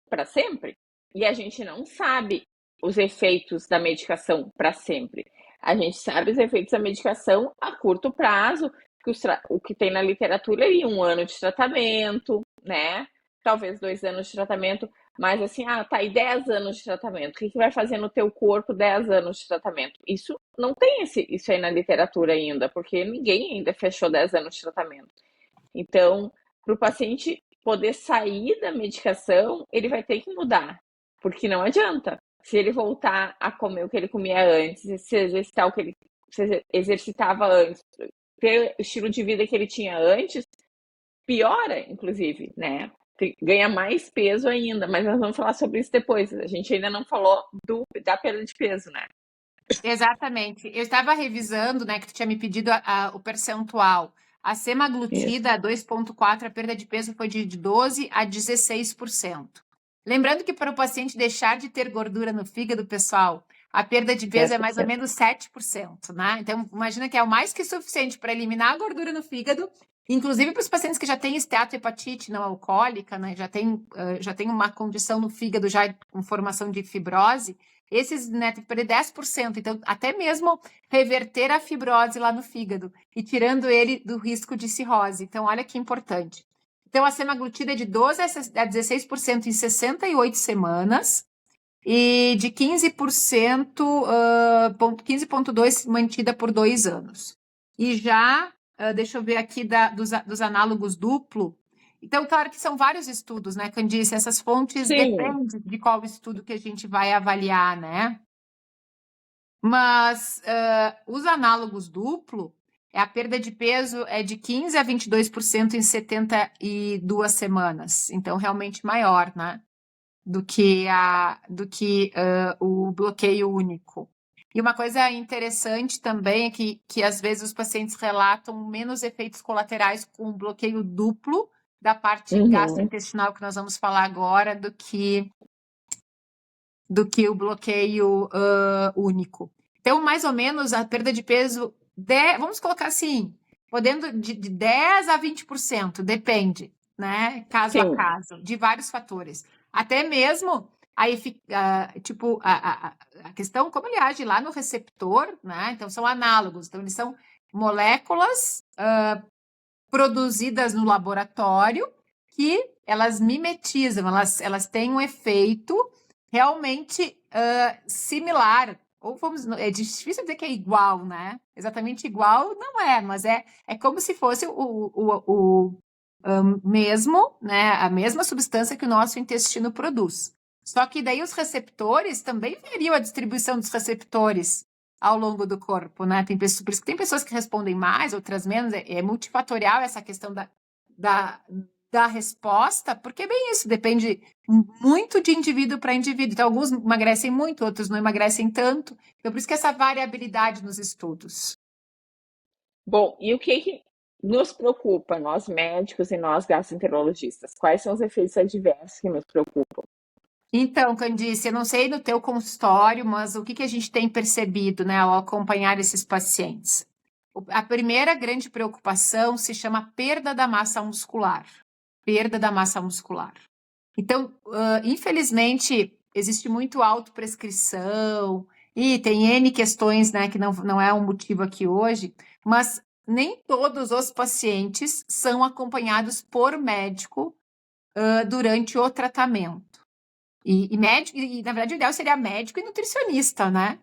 para sempre. E a gente não sabe os efeitos da medicação para sempre. A gente sabe os efeitos da medicação a curto prazo, que o que tem na literatura é 1 ano de tratamento, né? Talvez 2 anos de tratamento, mas assim, tá aí 10 anos de tratamento. O que vai fazer no teu corpo 10 anos de tratamento? Isso não tem isso aí na literatura ainda, porque ninguém ainda fechou 10 anos de tratamento. Então, para o paciente poder sair da medicação, ele vai ter que mudar, porque não adianta. Se ele voltar a comer o que ele comia antes, se exercitar o que ele se exercitava antes, ter o estilo de vida que ele tinha antes, piora, inclusive, né? Ganha mais peso ainda, mas nós vamos falar sobre isso depois. A gente ainda não falou da perda de peso, né? Exatamente. Eu estava revisando, né, que tu tinha me pedido o percentual. A semaglutida 2,4, a perda de peso foi de 12% a 16%. Lembrando que para o paciente deixar de ter gordura no fígado, pessoal, a perda de peso é mais ou menos 7%, né? Então, imagina que é o mais que suficiente para eliminar a gordura no fígado, inclusive para os pacientes que já têm esteatohepatite não alcoólica, né? Já tem uma condição no fígado já com formação de fibrose, esses, né, tem que perder 10%. Então, até mesmo reverter a fibrose lá no fígado e tirando ele do risco de cirrose. Então, olha que importante. Então, a semaglutida é de 12% a 16% em 68 semanas. e de 15%, 15,2% mantida por 2 anos. E já, deixa eu ver aqui dos análogos duplo. Então, claro que são vários estudos, né, Candice? Essas fontes Sim. dependem de qual estudo que a gente vai avaliar, né? Mas os análogos duplo, a perda de peso é de 15% a 22% em 72 semanas. Então, realmente maior, né? Do que o bloqueio único. E uma coisa interessante também é que às vezes os pacientes relatam menos efeitos colaterais com o bloqueio duplo da parte Uhum. gastrointestinal que nós vamos falar agora do que o bloqueio único. Então, mais ou menos, a perda de peso, vamos colocar assim, podendo de 10 a 20%, depende, né? Caso a Sim. caso, de vários fatores. Até mesmo tipo, a questão, como ele age lá no receptor, né? Então, são análogos. Então, eles são moléculas produzidas no laboratório que elas mimetizam, elas têm um efeito realmente similar. Ou é difícil dizer que é igual, né? Exatamente igual não é, mas é como se fosse o mesmo, né? A mesma substância que o nosso intestino produz. Só que daí os receptores também variam a distribuição dos receptores ao longo do corpo, né? Por isso que tem pessoas que respondem mais, outras menos, é multifatorial essa questão da, da resposta, porque é bem isso, depende muito de indivíduo para indivíduo. Então, alguns emagrecem muito, outros não emagrecem tanto. Então, por isso que essa variabilidade nos estudos. Bom, e o que nos preocupa, nós médicos e nós gastroenterologistas? Quais são os efeitos adversos que nos preocupam? Então, Candice, eu não sei no teu consultório, mas o que a gente tem percebido, né, ao acompanhar esses pacientes? A primeira grande preocupação se chama perda da massa muscular. Perda da massa muscular. Então, infelizmente, existe muito autoprescrição e tem N questões, né, que não é um motivo aqui hoje, mas nem todos os pacientes são acompanhados por médico durante o tratamento. E médico, na verdade, o ideal seria médico e nutricionista, né?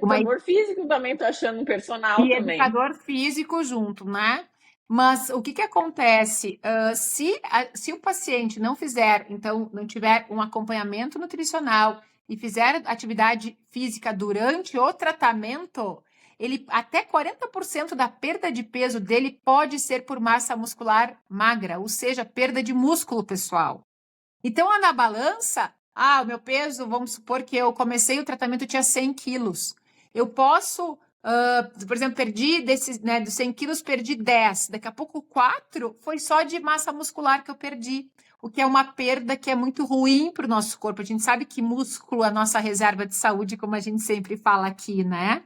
Uma, Educador físico também tô achando um personal e também. educador físico junto, né? Mas o que acontece? Se o paciente não fizer, então, não tiver um acompanhamento nutricional e fizer atividade física durante o tratamento, ele até 40% da perda de peso dele pode ser por massa muscular magra, ou seja, perda de músculo, pessoal. Então, na balança, o meu peso, vamos supor que eu comecei o tratamento, eu tinha 100 quilos. Eu posso, por exemplo, perdi desses, né, dos 100 quilos, perdi 10. Daqui a pouco, 4 foi só de massa muscular que eu perdi, o que é uma perda que é muito ruim para o nosso corpo. A gente sabe que músculo é a nossa reserva de saúde, como a gente sempre fala aqui, né?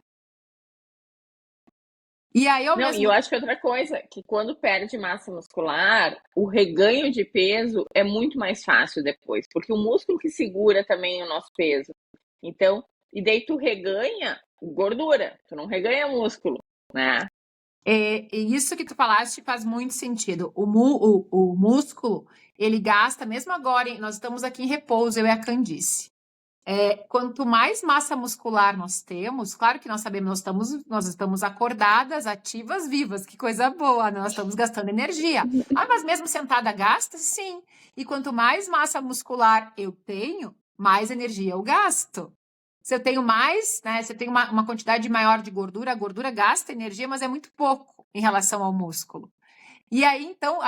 E aí, ao Não, e mesmo eu acho que outra coisa, que quando perde massa muscular, o reganho de peso é muito mais fácil depois, porque o músculo que segura também o nosso peso. Então, e daí tu reganha gordura, tu não reganha músculo, né? E isso que tu falaste faz muito sentido. O músculo, ele gasta, mesmo agora, nós estamos aqui em repouso, eu e a Candice. Quanto mais massa muscular nós temos, claro que nós sabemos, nós estamos acordadas, ativas, vivas, que coisa boa, né? Nós estamos gastando energia. Mas mesmo sentada gasta? Sim. E quanto mais massa muscular eu tenho, mais energia eu gasto. Se eu tenho mais, né? Se eu tenho uma quantidade maior de gordura, a gordura gasta energia, mas é muito pouco em relação ao músculo. E aí, então,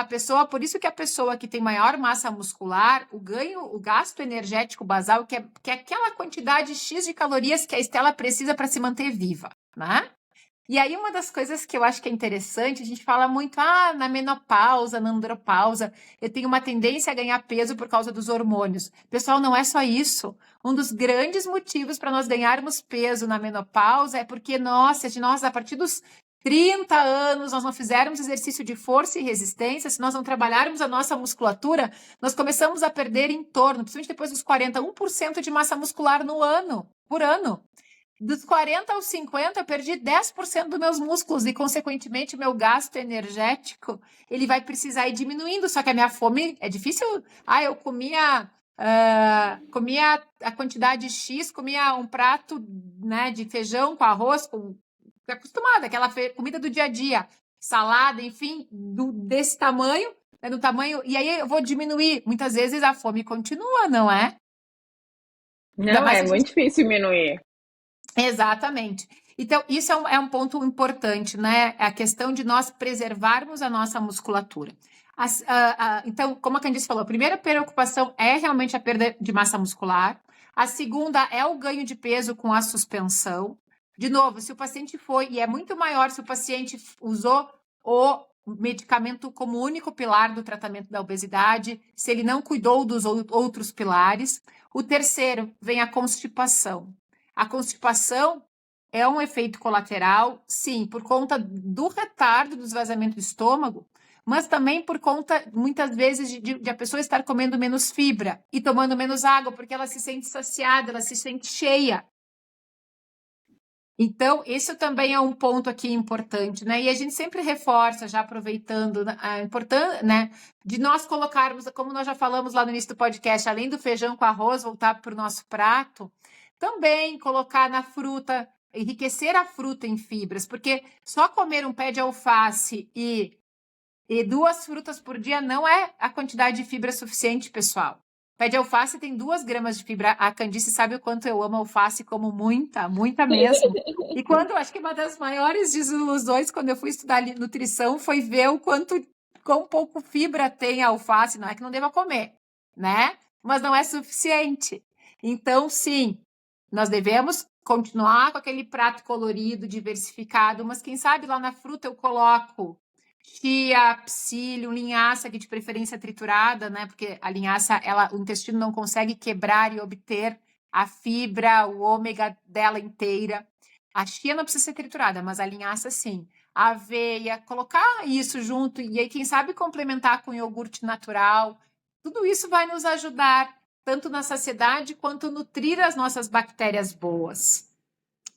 por isso que a pessoa que tem maior massa muscular, o gasto energético basal, que é aquela quantidade X de calorias que a Estela precisa para se manter viva, né? E aí, uma das coisas que eu acho que é interessante, a gente fala muito, na menopausa, na andropausa, eu tenho uma tendência a ganhar peso por causa dos hormônios. Pessoal, não é só isso. Um dos grandes motivos para nós ganharmos peso na menopausa é porque, se nós, a partir dos 30 anos, nós não fizermos exercício de força e resistência, se nós não trabalharmos a nossa musculatura, nós começamos a perder em torno, principalmente depois dos 40, 1% de massa muscular por ano. Dos 40 aos 50, eu perdi 10% dos meus músculos e, consequentemente, meu gasto energético, ele vai precisar ir diminuindo. Só que a minha fome é difícil. Eu comia comia a quantidade X, comia um prato, né, de feijão com arroz, acostumada, aquela comida do dia a dia, salada, enfim, desse tamanho, né, do tamanho, e aí eu vou diminuir. Muitas vezes a fome continua, não é? Ainda Não, mais é se a gente... muito difícil diminuir. Exatamente. Então, isso é um ponto importante, né? A questão de nós preservarmos a nossa musculatura. Então, como a Candice falou, a primeira preocupação é realmente a perda de massa muscular. A segunda é o ganho de peso com a suspensão. De novo, se o paciente foi, e é muito maior se o paciente usou o medicamento como único pilar do tratamento da obesidade, se ele não cuidou dos outros pilares. O terceiro vem a constipação. A constipação é um efeito colateral, sim, por conta do retardo do esvaziamento do estômago, mas também por conta, muitas vezes, de a pessoa estar comendo menos fibra e tomando menos água, porque ela se sente saciada, ela se sente cheia. Então, isso também é um ponto aqui importante, né? E a gente sempre reforça, já aproveitando a importância, né, de nós colocarmos, como nós já falamos lá no início do podcast, além do feijão com arroz, voltar para o nosso prato, também colocar na fruta, enriquecer a fruta em fibras, porque só comer um pé de alface e 2 frutas por dia não é a quantidade de fibra suficiente, pessoal. Pé de alface tem 2 gramas de fibra. A Candice sabe o quanto eu amo alface, como muita, muita mesmo. E quando, acho que uma das maiores desilusões quando eu fui estudar nutrição foi ver o quão pouco fibra tem a alface. Não é que não deva comer, né? Mas não é suficiente. Então, sim, nós devemos continuar com aquele prato colorido, diversificado, mas quem sabe lá na fruta eu coloco chia, psyllium, linhaça, que de preferência triturada, né? Porque a linhaça, o intestino não consegue quebrar e obter a fibra, o ômega dela inteira. A chia não precisa ser triturada, mas a linhaça sim. A aveia, colocar isso junto e aí, quem sabe, complementar com iogurte natural. Tudo isso vai nos ajudar tanto na saciedade quanto nutrir as nossas bactérias boas.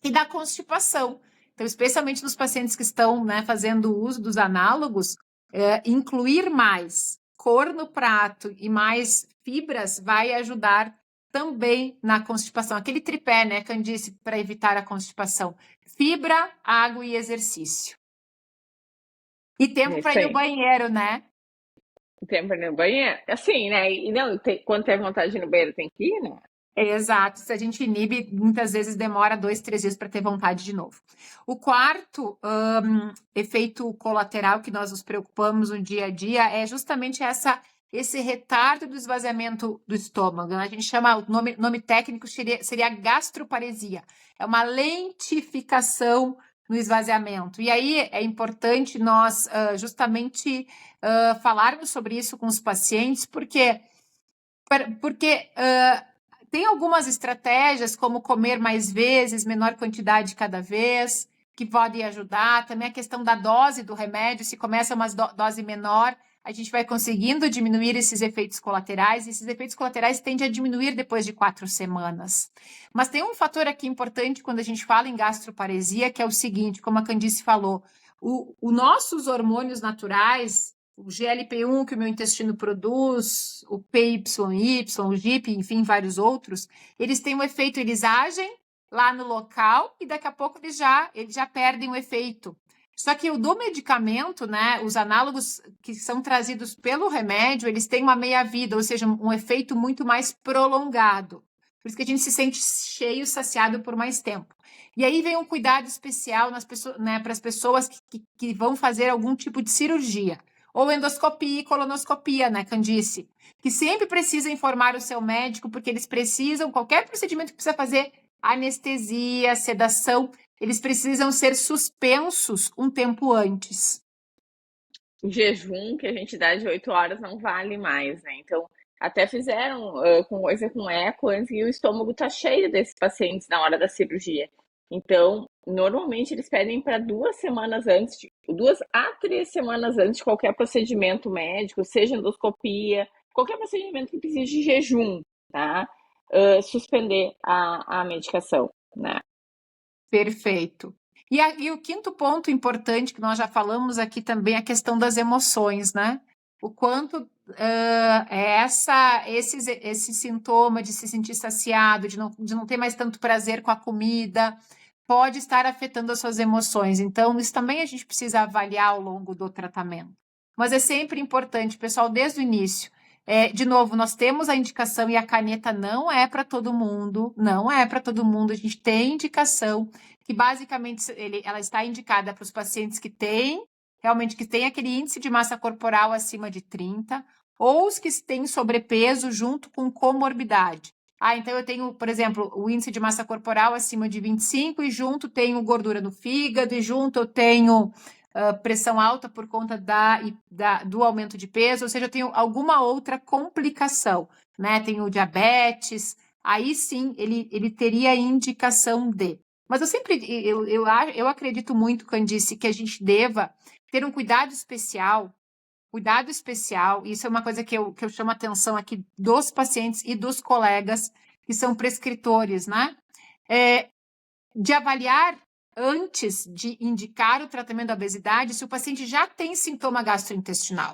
E da constipação. Então, especialmente nos pacientes que estão, né, fazendo uso dos análogos, incluir mais cor no prato e mais fibras vai ajudar também na constipação. Aquele tripé, né, Candice, para evitar a constipação. Fibra, água e exercício. E tempo para ir no banheiro, né? Tempo para ir no banheiro? Assim, né? E não, quando tem vontade de ir no banheiro, tem que ir, né? Exato. Se a gente inibe, muitas vezes demora 2, 3 dias para ter vontade de novo. O quarto efeito colateral que nós nos preocupamos no dia a dia é justamente esse retardo do esvaziamento do estômago. A gente chama, o nome técnico seria gastroparesia. É uma lentificação no esvaziamento. E aí é importante nós justamente falarmos sobre isso com os pacientes, porque tem algumas estratégias, como comer mais vezes, menor quantidade cada vez, que podem ajudar. Também a questão da dose do remédio, se começa uma dose menor, a gente vai conseguindo diminuir esses efeitos colaterais, e esses efeitos colaterais tendem a diminuir depois de 4 semanas. Mas tem um fator aqui importante quando a gente fala em gastroparesia, que é o seguinte, como a Candice falou, os nossos hormônios naturais, o GLP-1 que o meu intestino produz, o PYY, o GIP, enfim, vários outros, eles têm um efeito, eles agem lá no local e daqui a pouco eles já perdem o efeito. Só que o do medicamento, né, os análogos que são trazidos pelo remédio, eles têm uma meia-vida, ou seja, um efeito muito mais prolongado. Por isso que a gente se sente cheio, saciado por mais tempo. E aí vem um cuidado especial nas pessoas, né, para as pessoas que vão fazer algum tipo de cirurgia ou endoscopia e colonoscopia, né, Candice? Que sempre precisa informar o seu médico, porque eles precisam, qualquer procedimento que precisa fazer, anestesia, sedação, eles precisam ser suspensos um tempo antes. O jejum que a gente dá de 8 horas não vale mais, né? Então, até fizeram coisa com eco antes e o estômago tá cheio desses pacientes na hora da cirurgia. Então, normalmente eles pedem para 2 semanas antes, 2 a 3 semanas antes de qualquer procedimento médico, seja endoscopia, qualquer procedimento que precise de jejum, tá? Suspender a medicação, né? Perfeito. E o quinto ponto importante que nós já falamos aqui também é a questão das emoções, né? O quanto esse sintoma de se sentir saciado, de não ter mais tanto prazer com a comida, pode estar afetando as suas emoções. Então, isso também a gente precisa avaliar ao longo do tratamento. Mas é sempre importante, pessoal, desde o início. De novo, nós temos a indicação e a caneta não é para todo mundo, não é para todo mundo. A gente tem indicação que basicamente ela está indicada para os pacientes que têm aquele índice de massa corporal acima de 30, ou os que têm sobrepeso junto com comorbidade. Então eu tenho, por exemplo, o índice de massa corporal acima de 25 e junto tenho gordura no fígado e junto eu tenho pressão alta por conta do aumento de peso, ou seja, eu tenho alguma outra complicação, né? Tenho diabetes, aí sim ele teria indicação de. Mas eu acredito muito, Candice, que a gente deva ter um cuidado especial, isso é uma coisa que eu chamo a atenção aqui dos pacientes e dos colegas que são prescritores, né? De avaliar antes de indicar o tratamento da obesidade se o paciente já tem sintoma gastrointestinal.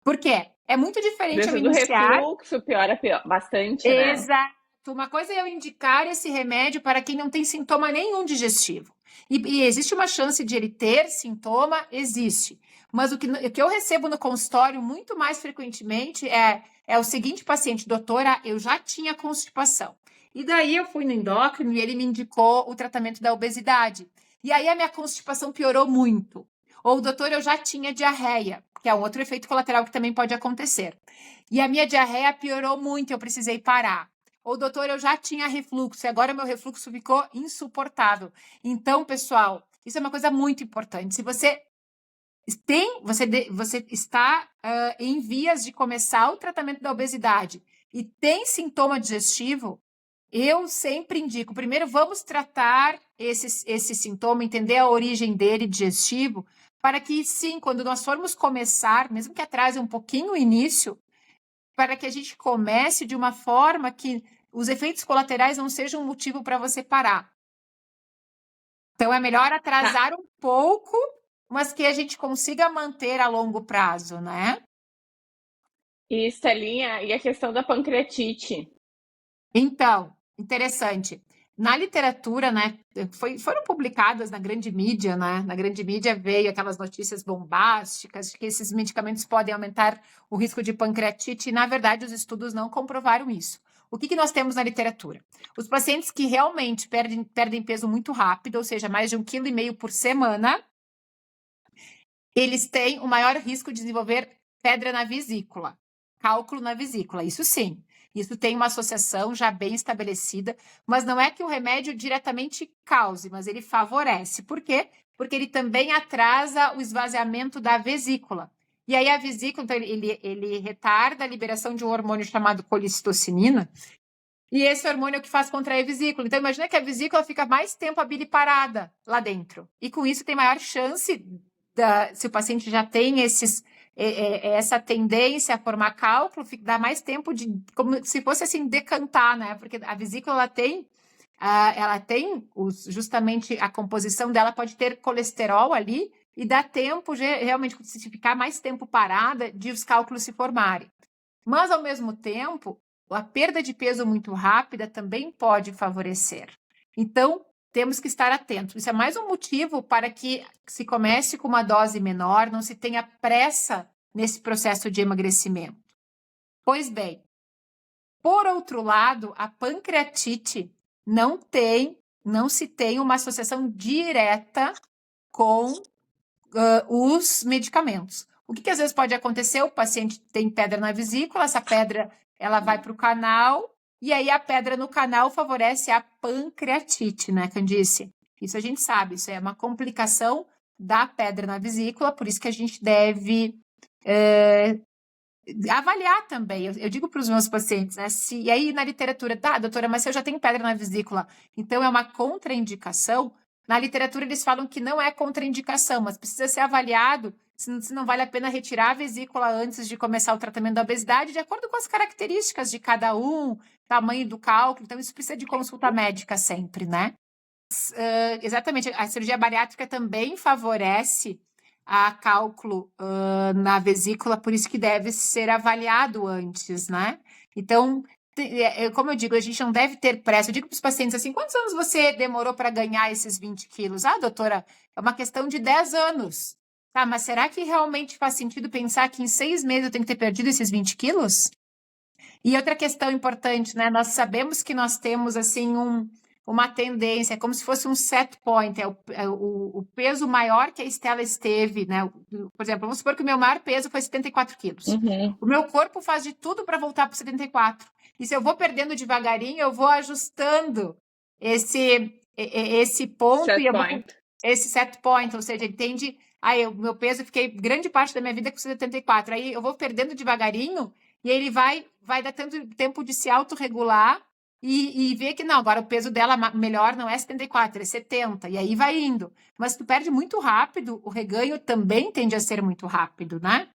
Por quê? É muito diferente eu Dentro do iniciar... refluxo, piora bastante, né? Exato. Uma coisa é eu indicar esse remédio para quem não tem sintoma nenhum digestivo. E existe uma chance de ele ter sintoma? Existe. Mas o que eu recebo no consultório muito mais frequentemente é o seguinte paciente: doutora, eu já tinha constipação. E daí eu fui no endócrino e ele me indicou o tratamento da obesidade. E aí a minha constipação piorou muito. Ou, doutor, eu já tinha diarreia, que é um outro efeito colateral que também pode acontecer. E a minha diarreia piorou muito, eu precisei parar. Ou, doutor, eu já tinha refluxo e agora meu refluxo ficou insuportável. Então, pessoal, isso é uma coisa muito importante. Se você está em vias de começar o tratamento da obesidade e tem sintoma digestivo, eu sempre indico, primeiro vamos tratar esse sintoma, entender a origem dele digestivo, para que sim, quando nós formos começar, mesmo que atrase um pouquinho o início, para que a gente comece de uma forma que os efeitos colaterais não sejam um motivo para você parar. Então é melhor atrasar um pouco, mas que a gente consiga manter a longo prazo, né? E, Estelinha, e a questão da pancreatite? Então, interessante. Na literatura, né, foram publicadas na grande mídia, né? Na grande mídia veio aquelas notícias bombásticas de que esses medicamentos podem aumentar o risco de pancreatite, e na verdade os estudos não comprovaram isso. O que nós temos na literatura? Os pacientes que realmente perdem peso muito rápido, ou seja, mais de 1,5 kg por semana, eles têm o maior risco de desenvolver pedra na vesícula, cálculo na vesícula, isso sim. Isso tem uma associação já bem estabelecida, mas não é que o remédio diretamente cause, mas ele favorece. Por quê? Porque ele também atrasa o esvaziamento da vesícula. E aí a vesícula, então, ele retarda a liberação de um hormônio chamado colicistocinina, e esse hormônio é o que faz contrair a vesícula. Então, imagina que a vesícula fica mais tempo abiliparada lá dentro. E com isso tem maior chance, se o paciente já tem essa tendência a formar cálculo, dá mais tempo de, como se fosse assim, decantar, né? Porque a vesícula, ela tem justamente a composição dela pode ter colesterol ali e dá tempo, realmente, se ficar mais tempo parada, de os cálculos se formarem. Mas, ao mesmo tempo, a perda de peso muito rápida também pode favorecer. Então, temos que estar atentos. Isso é mais um motivo para que se comece com uma dose menor, não se tenha pressa nesse processo de emagrecimento. Pois bem, por outro lado, a pancreatite não se tem uma associação direta com os medicamentos. O que às vezes pode acontecer? O paciente tem pedra na vesícula, essa pedra ela vai para o canal, e aí a pedra no canal favorece a pancreatite, né, Candice? Isso a gente sabe, isso é uma complicação da pedra na vesícula, por isso que a gente deve avaliar também. Eu digo para os meus pacientes, né? E aí na literatura, doutora, mas se eu já tenho pedra na vesícula, então é uma contraindicação. Na literatura eles falam que não é contraindicação, mas precisa ser avaliado se não vale a pena retirar a vesícula antes de começar o tratamento da obesidade, de acordo com as características de cada um, tamanho do cálculo. Então isso precisa de consulta médica sempre, né? Exatamente, a cirurgia bariátrica também favorece há cálculo na vesícula, por isso que deve ser avaliado antes, né? Então, como eu digo, a gente não deve ter pressa. Eu digo para os pacientes assim, quantos anos você demorou para ganhar esses 20 quilos? Ah, doutora, é uma questão de 10 anos. Tá, mas será que realmente faz sentido pensar que em 6 meses eu tenho que ter perdido esses 20 quilos? E outra questão importante, né? Nós sabemos que nós temos, assim, uma tendência, é como se fosse um set point, o peso maior que a Estela esteve, né? Por exemplo, vamos supor que o meu maior peso foi 74 quilos. Uhum. O meu corpo faz de tudo para voltar para 74. E se eu vou perdendo devagarinho, eu vou ajustando esse ponto Set e point. esse set point, ou seja, ele tende. Aí, o meu peso, eu fiquei grande parte da minha vida com 74. Aí eu vou perdendo devagarinho e ele vai dar tanto tempo de se autorregular e ver que não, agora o peso dela melhor não é 74, é 70, e aí vai indo. Mas se tu perde muito rápido, o reganho também tende a ser muito rápido, né?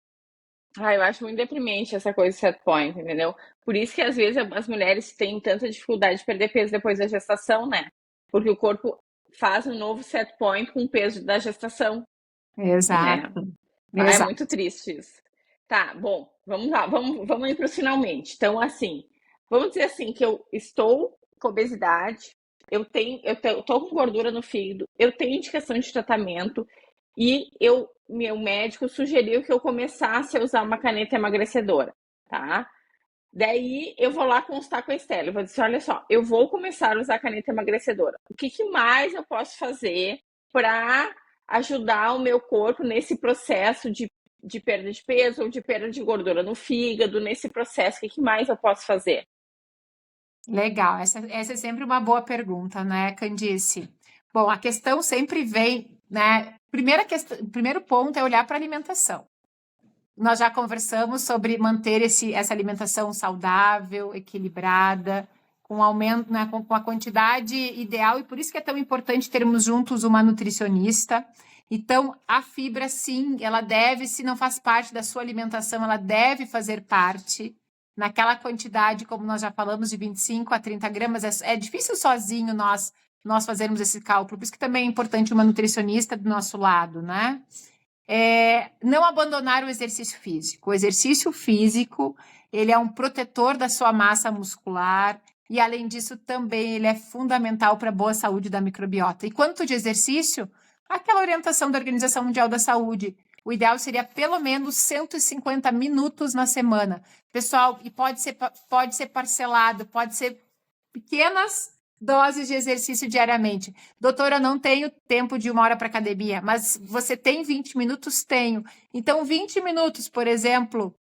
Eu acho muito deprimente essa coisa de set point, entendeu? Por isso que às vezes as mulheres têm tanta dificuldade de perder peso depois da gestação, né? Porque o corpo faz um novo set point com o peso da gestação, né? Exato, É exato. muito triste isso. Tá, bom, vamos lá, vamos ir para os finalmente. Então, assim, vamos dizer assim que eu estou com obesidade, eu tô com gordura no fígado, eu tenho indicação de tratamento e meu médico sugeriu que eu começasse a usar uma caneta emagrecedora, tá? Daí eu vou lá constar com a Estela, eu vou dizer, olha só, eu vou começar a usar a caneta emagrecedora. O que mais eu posso fazer para ajudar o meu corpo nesse processo de perda de peso ou de perda de gordura no fígado, nesse processo? O que mais eu posso fazer? Legal, essa é sempre uma boa pergunta, né, Candice? Bom, a questão sempre vem, né? Primeiro ponto é olhar para a alimentação. Nós já conversamos sobre manter essa alimentação saudável, equilibrada, com aumento, né, com a quantidade ideal, e por isso que é tão importante termos juntos uma nutricionista. Então, a fibra, sim, ela deve, se não faz parte da sua alimentação, ela deve fazer parte naquela quantidade, como nós já falamos, de 25 a 30 gramas. É difícil sozinho nós fazermos esse cálculo, por isso que também é importante uma nutricionista do nosso lado, né? Não abandonar o exercício físico. O exercício físico, ele é um protetor da sua massa muscular e, além disso, também ele é fundamental para a boa saúde da microbiota. E quanto de exercício? Aquela orientação da Organização Mundial da Saúde. O ideal seria pelo menos 150 minutos na semana. Pessoal, e pode ser parcelado, pode ser pequenas doses de exercício diariamente. Doutora, não tenho tempo de 1 hora para academia, mas você tem 20 minutos? Tenho. Então, 20 minutos, por exemplo,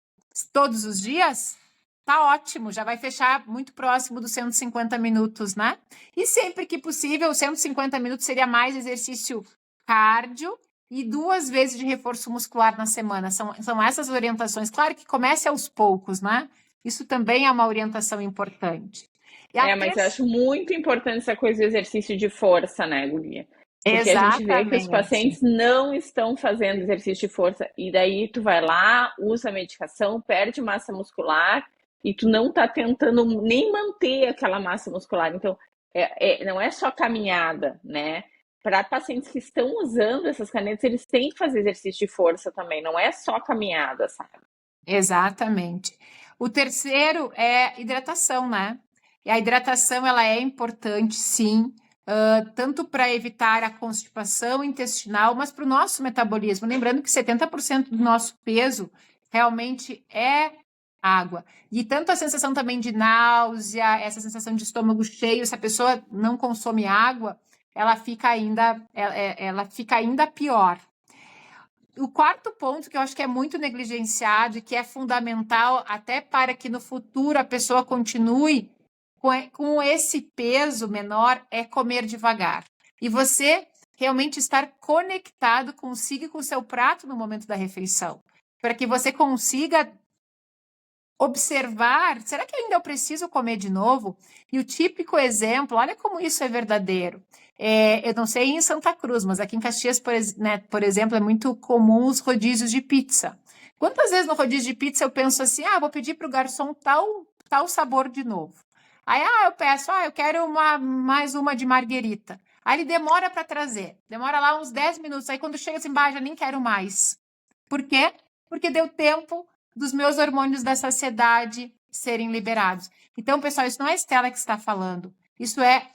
todos os dias, tá ótimo, já vai fechar muito próximo dos 150 minutos, né? E sempre que possível, 150 minutos seria mais exercício cardio e 2 vezes de reforço muscular na semana. São essas orientações. Claro que comece aos poucos, né? Isso também é uma orientação importante. Mas eu acho muito importante essa coisa do exercício de força, né, Guria? Porque a gente vê que os Exatamente. pacientes não estão fazendo exercício de força e daí tu vai lá, usa a medicação, perde massa muscular e tu não tá tentando nem manter aquela massa muscular. Então, não é só caminhada, né? Para pacientes que estão usando essas canetas, eles têm que fazer exercício de força também, não é só caminhada, sabe? Exatamente. O terceiro é hidratação, né? E a hidratação ela é importante, sim, tanto para evitar a constipação intestinal, mas para o nosso metabolismo. Lembrando que 70% do nosso peso realmente é água. E tanto a sensação também de náusea, essa sensação de estômago cheio, se a pessoa não consome água, ela fica ainda pior. O quarto ponto que eu acho que é muito negligenciado e que é fundamental até para que no futuro a pessoa continue com esse peso menor é comer devagar. E você realmente estar conectado consigo e com o seu prato no momento da refeição, para que você consiga observar, será que ainda eu preciso comer de novo? E o típico exemplo, olha como isso é verdadeiro. Eu não sei em Santa Cruz, mas aqui em Caxias, por exemplo, é muito comum os rodízios de pizza. Quantas vezes no rodízio de pizza eu penso assim, vou pedir para o garçom tal sabor de novo. Aí, eu peço, eu quero mais uma de marguerita. Aí ele demora para trazer, demora lá uns 10 minutos. Aí quando chega assim, já nem quero mais. Por quê? Porque deu tempo dos meus hormônios da saciedade serem liberados. Então, pessoal, isso não é a Estela que está falando. Isso é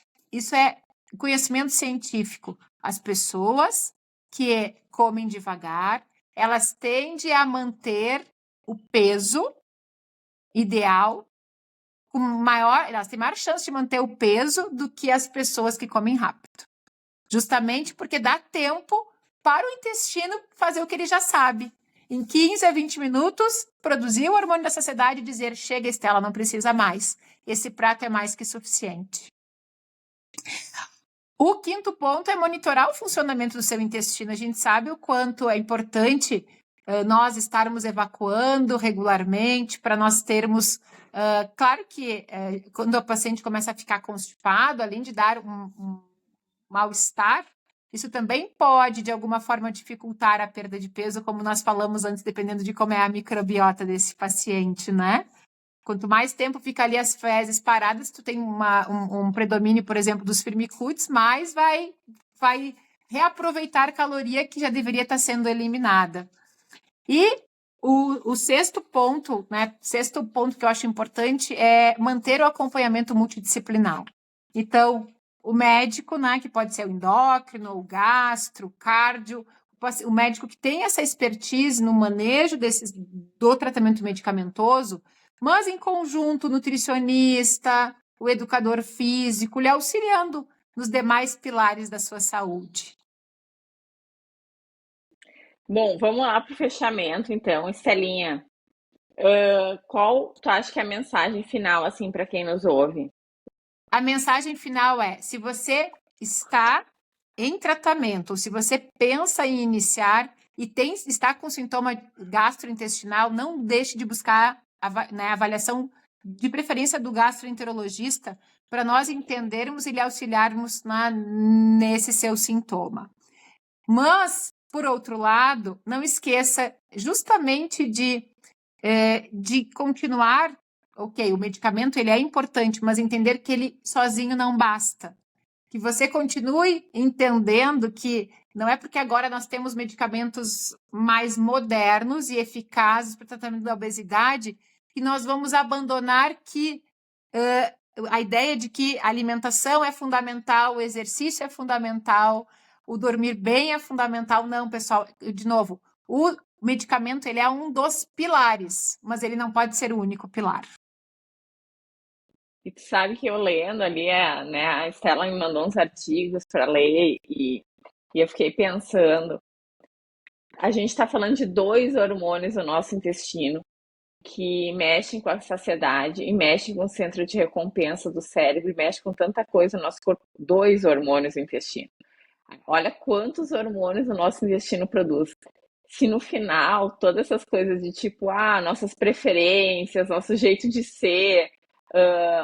conhecimento científico. As pessoas que comem devagar, elas tendem a manter o peso ideal elas têm maior chance de manter o peso do que as pessoas que comem rápido. Justamente porque dá tempo para o intestino fazer o que ele já sabe. Em 15 a 20 minutos, produzir o hormônio da saciedade e dizer: chega, Estela, não precisa mais. Esse prato é mais que suficiente. O quinto ponto é monitorar o funcionamento do seu intestino. A gente sabe o quanto é importante nós estarmos evacuando regularmente para nós termos... claro que quando o paciente começa a ficar constipado, além de dar um mal-estar, isso também pode, de alguma forma, dificultar a perda de peso, como nós falamos antes, dependendo de como é a microbiota desse paciente, né? Quanto mais tempo fica ali as fezes paradas, tu tem um predomínio, por exemplo, dos firmicutes, mais vai reaproveitar caloria que já deveria estar sendo eliminada. E o sexto ponto, né? Sexto ponto que eu acho importante é manter o acompanhamento multidisciplinar. Então, o médico, né, que pode ser o endócrino, o gastro, o cardio, o médico que tem essa expertise no manejo do tratamento medicamentoso, mas em conjunto, o nutricionista, o educador físico, lhe auxiliando nos demais pilares da sua saúde. Bom, vamos lá para o fechamento, então. Estelinha, qual tu acha que é a mensagem final, assim, para quem nos ouve? A mensagem final é: se você está em tratamento, ou se você pensa em iniciar e está com sintoma gastrointestinal, não deixe de buscar avaliação, de preferência do gastroenterologista, para nós entendermos e lhe auxiliarmos nesse seu sintoma. Mas, por outro lado, não esqueça justamente de continuar. Ok, o medicamento ele é importante, mas entender que ele sozinho não basta. Que você continue entendendo que não é porque agora nós temos medicamentos mais modernos e eficazes para o tratamento da obesidade que nós vamos abandonar a ideia de que a alimentação é fundamental, o exercício é fundamental, o dormir bem é fundamental. Não, pessoal, de novo, o medicamento ele é um dos pilares, mas ele não pode ser o único pilar. E tu sabe que eu lendo ali, né, a Estela me mandou uns artigos para ler e eu fiquei pensando, a gente está falando de dois hormônios no nosso intestino que mexem com a saciedade e mexem com o centro de recompensa do cérebro e mexem com tanta coisa no nosso corpo. Dois hormônios no intestino. Olha quantos hormônios o nosso intestino produz. Se no final todas essas coisas de tipo, nossas preferências, nosso jeito de ser,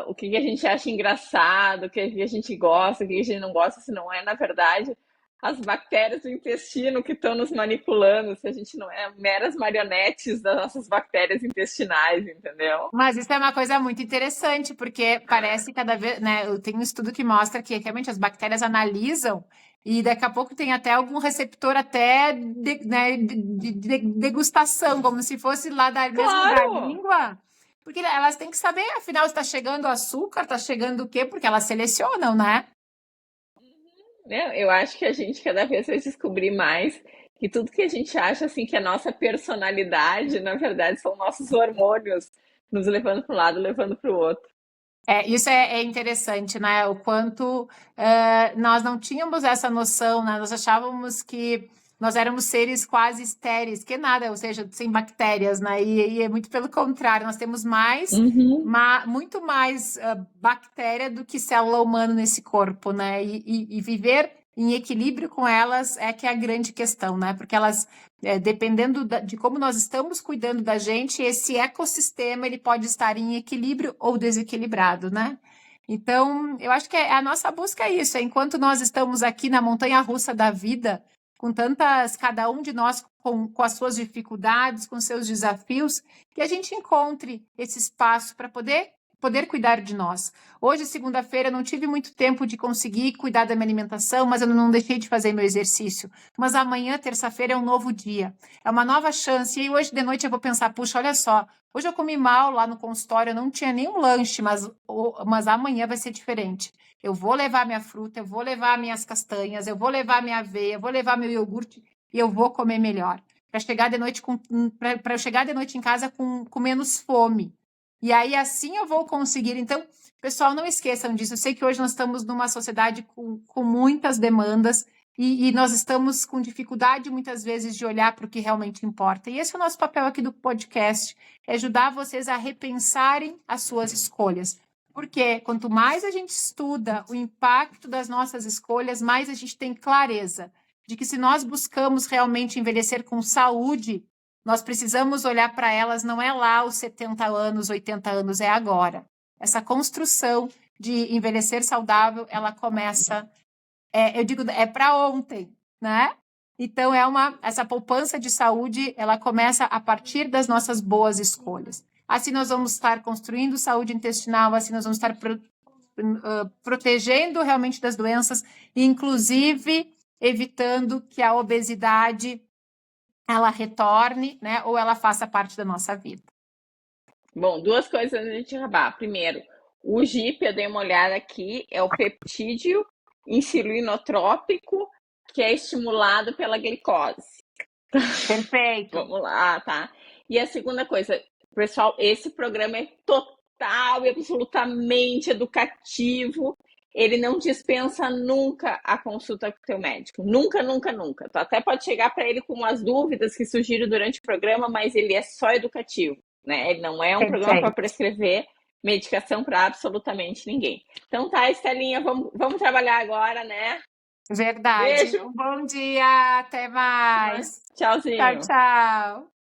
o que a gente acha engraçado, o que a gente gosta, o que a gente não gosta, se não é, na verdade, as bactérias do intestino que estão nos manipulando, se a gente não é meras marionetes das nossas bactérias intestinais, entendeu? Mas isso é uma coisa muito interessante, porque parece cada vez, né? Tem um estudo que mostra que realmente as bactérias analisam e daqui a pouco tem até algum receptor até de degustação, como se fosse lá mesmo da Claro! língua. Porque elas têm que saber, afinal, está chegando açúcar, está chegando o quê? Porque elas selecionam, né? Eu acho que a gente cada vez vai descobrir mais que tudo que a gente acha assim que é nossa personalidade, na verdade, são nossos hormônios nos levando para um lado, levando para o outro. Isso é interessante, né? O quanto nós não tínhamos essa noção, né? Nós achávamos que nós éramos seres quase estéreis, que nada, ou seja, sem bactérias, né? E é muito pelo contrário, nós temos Uhum. muito mais bactéria do que célula humana nesse corpo, né? E viver em equilíbrio com elas é que é a grande questão, né? Porque elas, dependendo de como nós estamos cuidando da gente, esse ecossistema ele pode estar em equilíbrio ou desequilibrado, né? Então, eu acho que a nossa busca é isso. Enquanto nós estamos aqui na montanha-russa da vida, com cada um de nós com as suas dificuldades, com seus desafios, que a gente encontre esse espaço para poder poder cuidar de nós. Hoje, segunda-feira, eu não tive muito tempo de conseguir cuidar da minha alimentação, mas eu não deixei de fazer meu exercício. Mas amanhã, terça-feira, é um novo dia, é uma nova chance. E aí, hoje de noite eu vou pensar, puxa, olha só, hoje eu comi mal lá no consultório, eu não tinha nenhum lanche, mas amanhã vai ser diferente. Eu vou levar minha fruta, eu vou levar minhas castanhas, eu vou levar minha aveia, eu vou levar meu iogurte e eu vou comer melhor. Para chegar de noite para eu chegar de noite em casa com menos fome. E aí, assim eu vou conseguir. Então, pessoal, não esqueçam disso. Eu sei que hoje nós estamos numa sociedade com muitas demandas e nós estamos com dificuldade, muitas vezes, de olhar para o que realmente importa. E esse é o nosso papel aqui do podcast, é ajudar vocês a repensarem as suas escolhas. Porque quanto mais a gente estuda o impacto das nossas escolhas, mais a gente tem clareza de que se nós buscamos realmente envelhecer com saúde, nós precisamos olhar para elas, não é lá os 70 anos, 80 anos, é agora. Essa construção de envelhecer saudável, ela começa, eu digo, é para ontem, né? Então, essa poupança de saúde, ela começa a partir das nossas boas escolhas. Assim nós vamos estar construindo saúde intestinal, assim nós vamos estar protegendo realmente das doenças, e inclusive evitando que a obesidade ela retorne, né, ou ela faça parte da nossa vida. Bom, duas coisas antes de a gente acabar. Primeiro, o GIP, eu dei uma olhada aqui, é o peptídeo insulinotrópico que é estimulado pela glicose. Perfeito. Vamos lá, tá? E a segunda coisa, pessoal, esse programa é total e absolutamente educativo. Ele não dispensa nunca a consulta com o teu médico. Nunca, nunca, nunca. Tu até pode chegar para ele com umas dúvidas que surgiram durante o programa, mas ele é só educativo, né? Ele não é um programa para prescrever medicação para absolutamente ninguém. Então tá, Estelinha, vamos trabalhar agora, né? Verdade. Beijo. Bom dia, até mais. Tchauzinho. Tchau, tchau.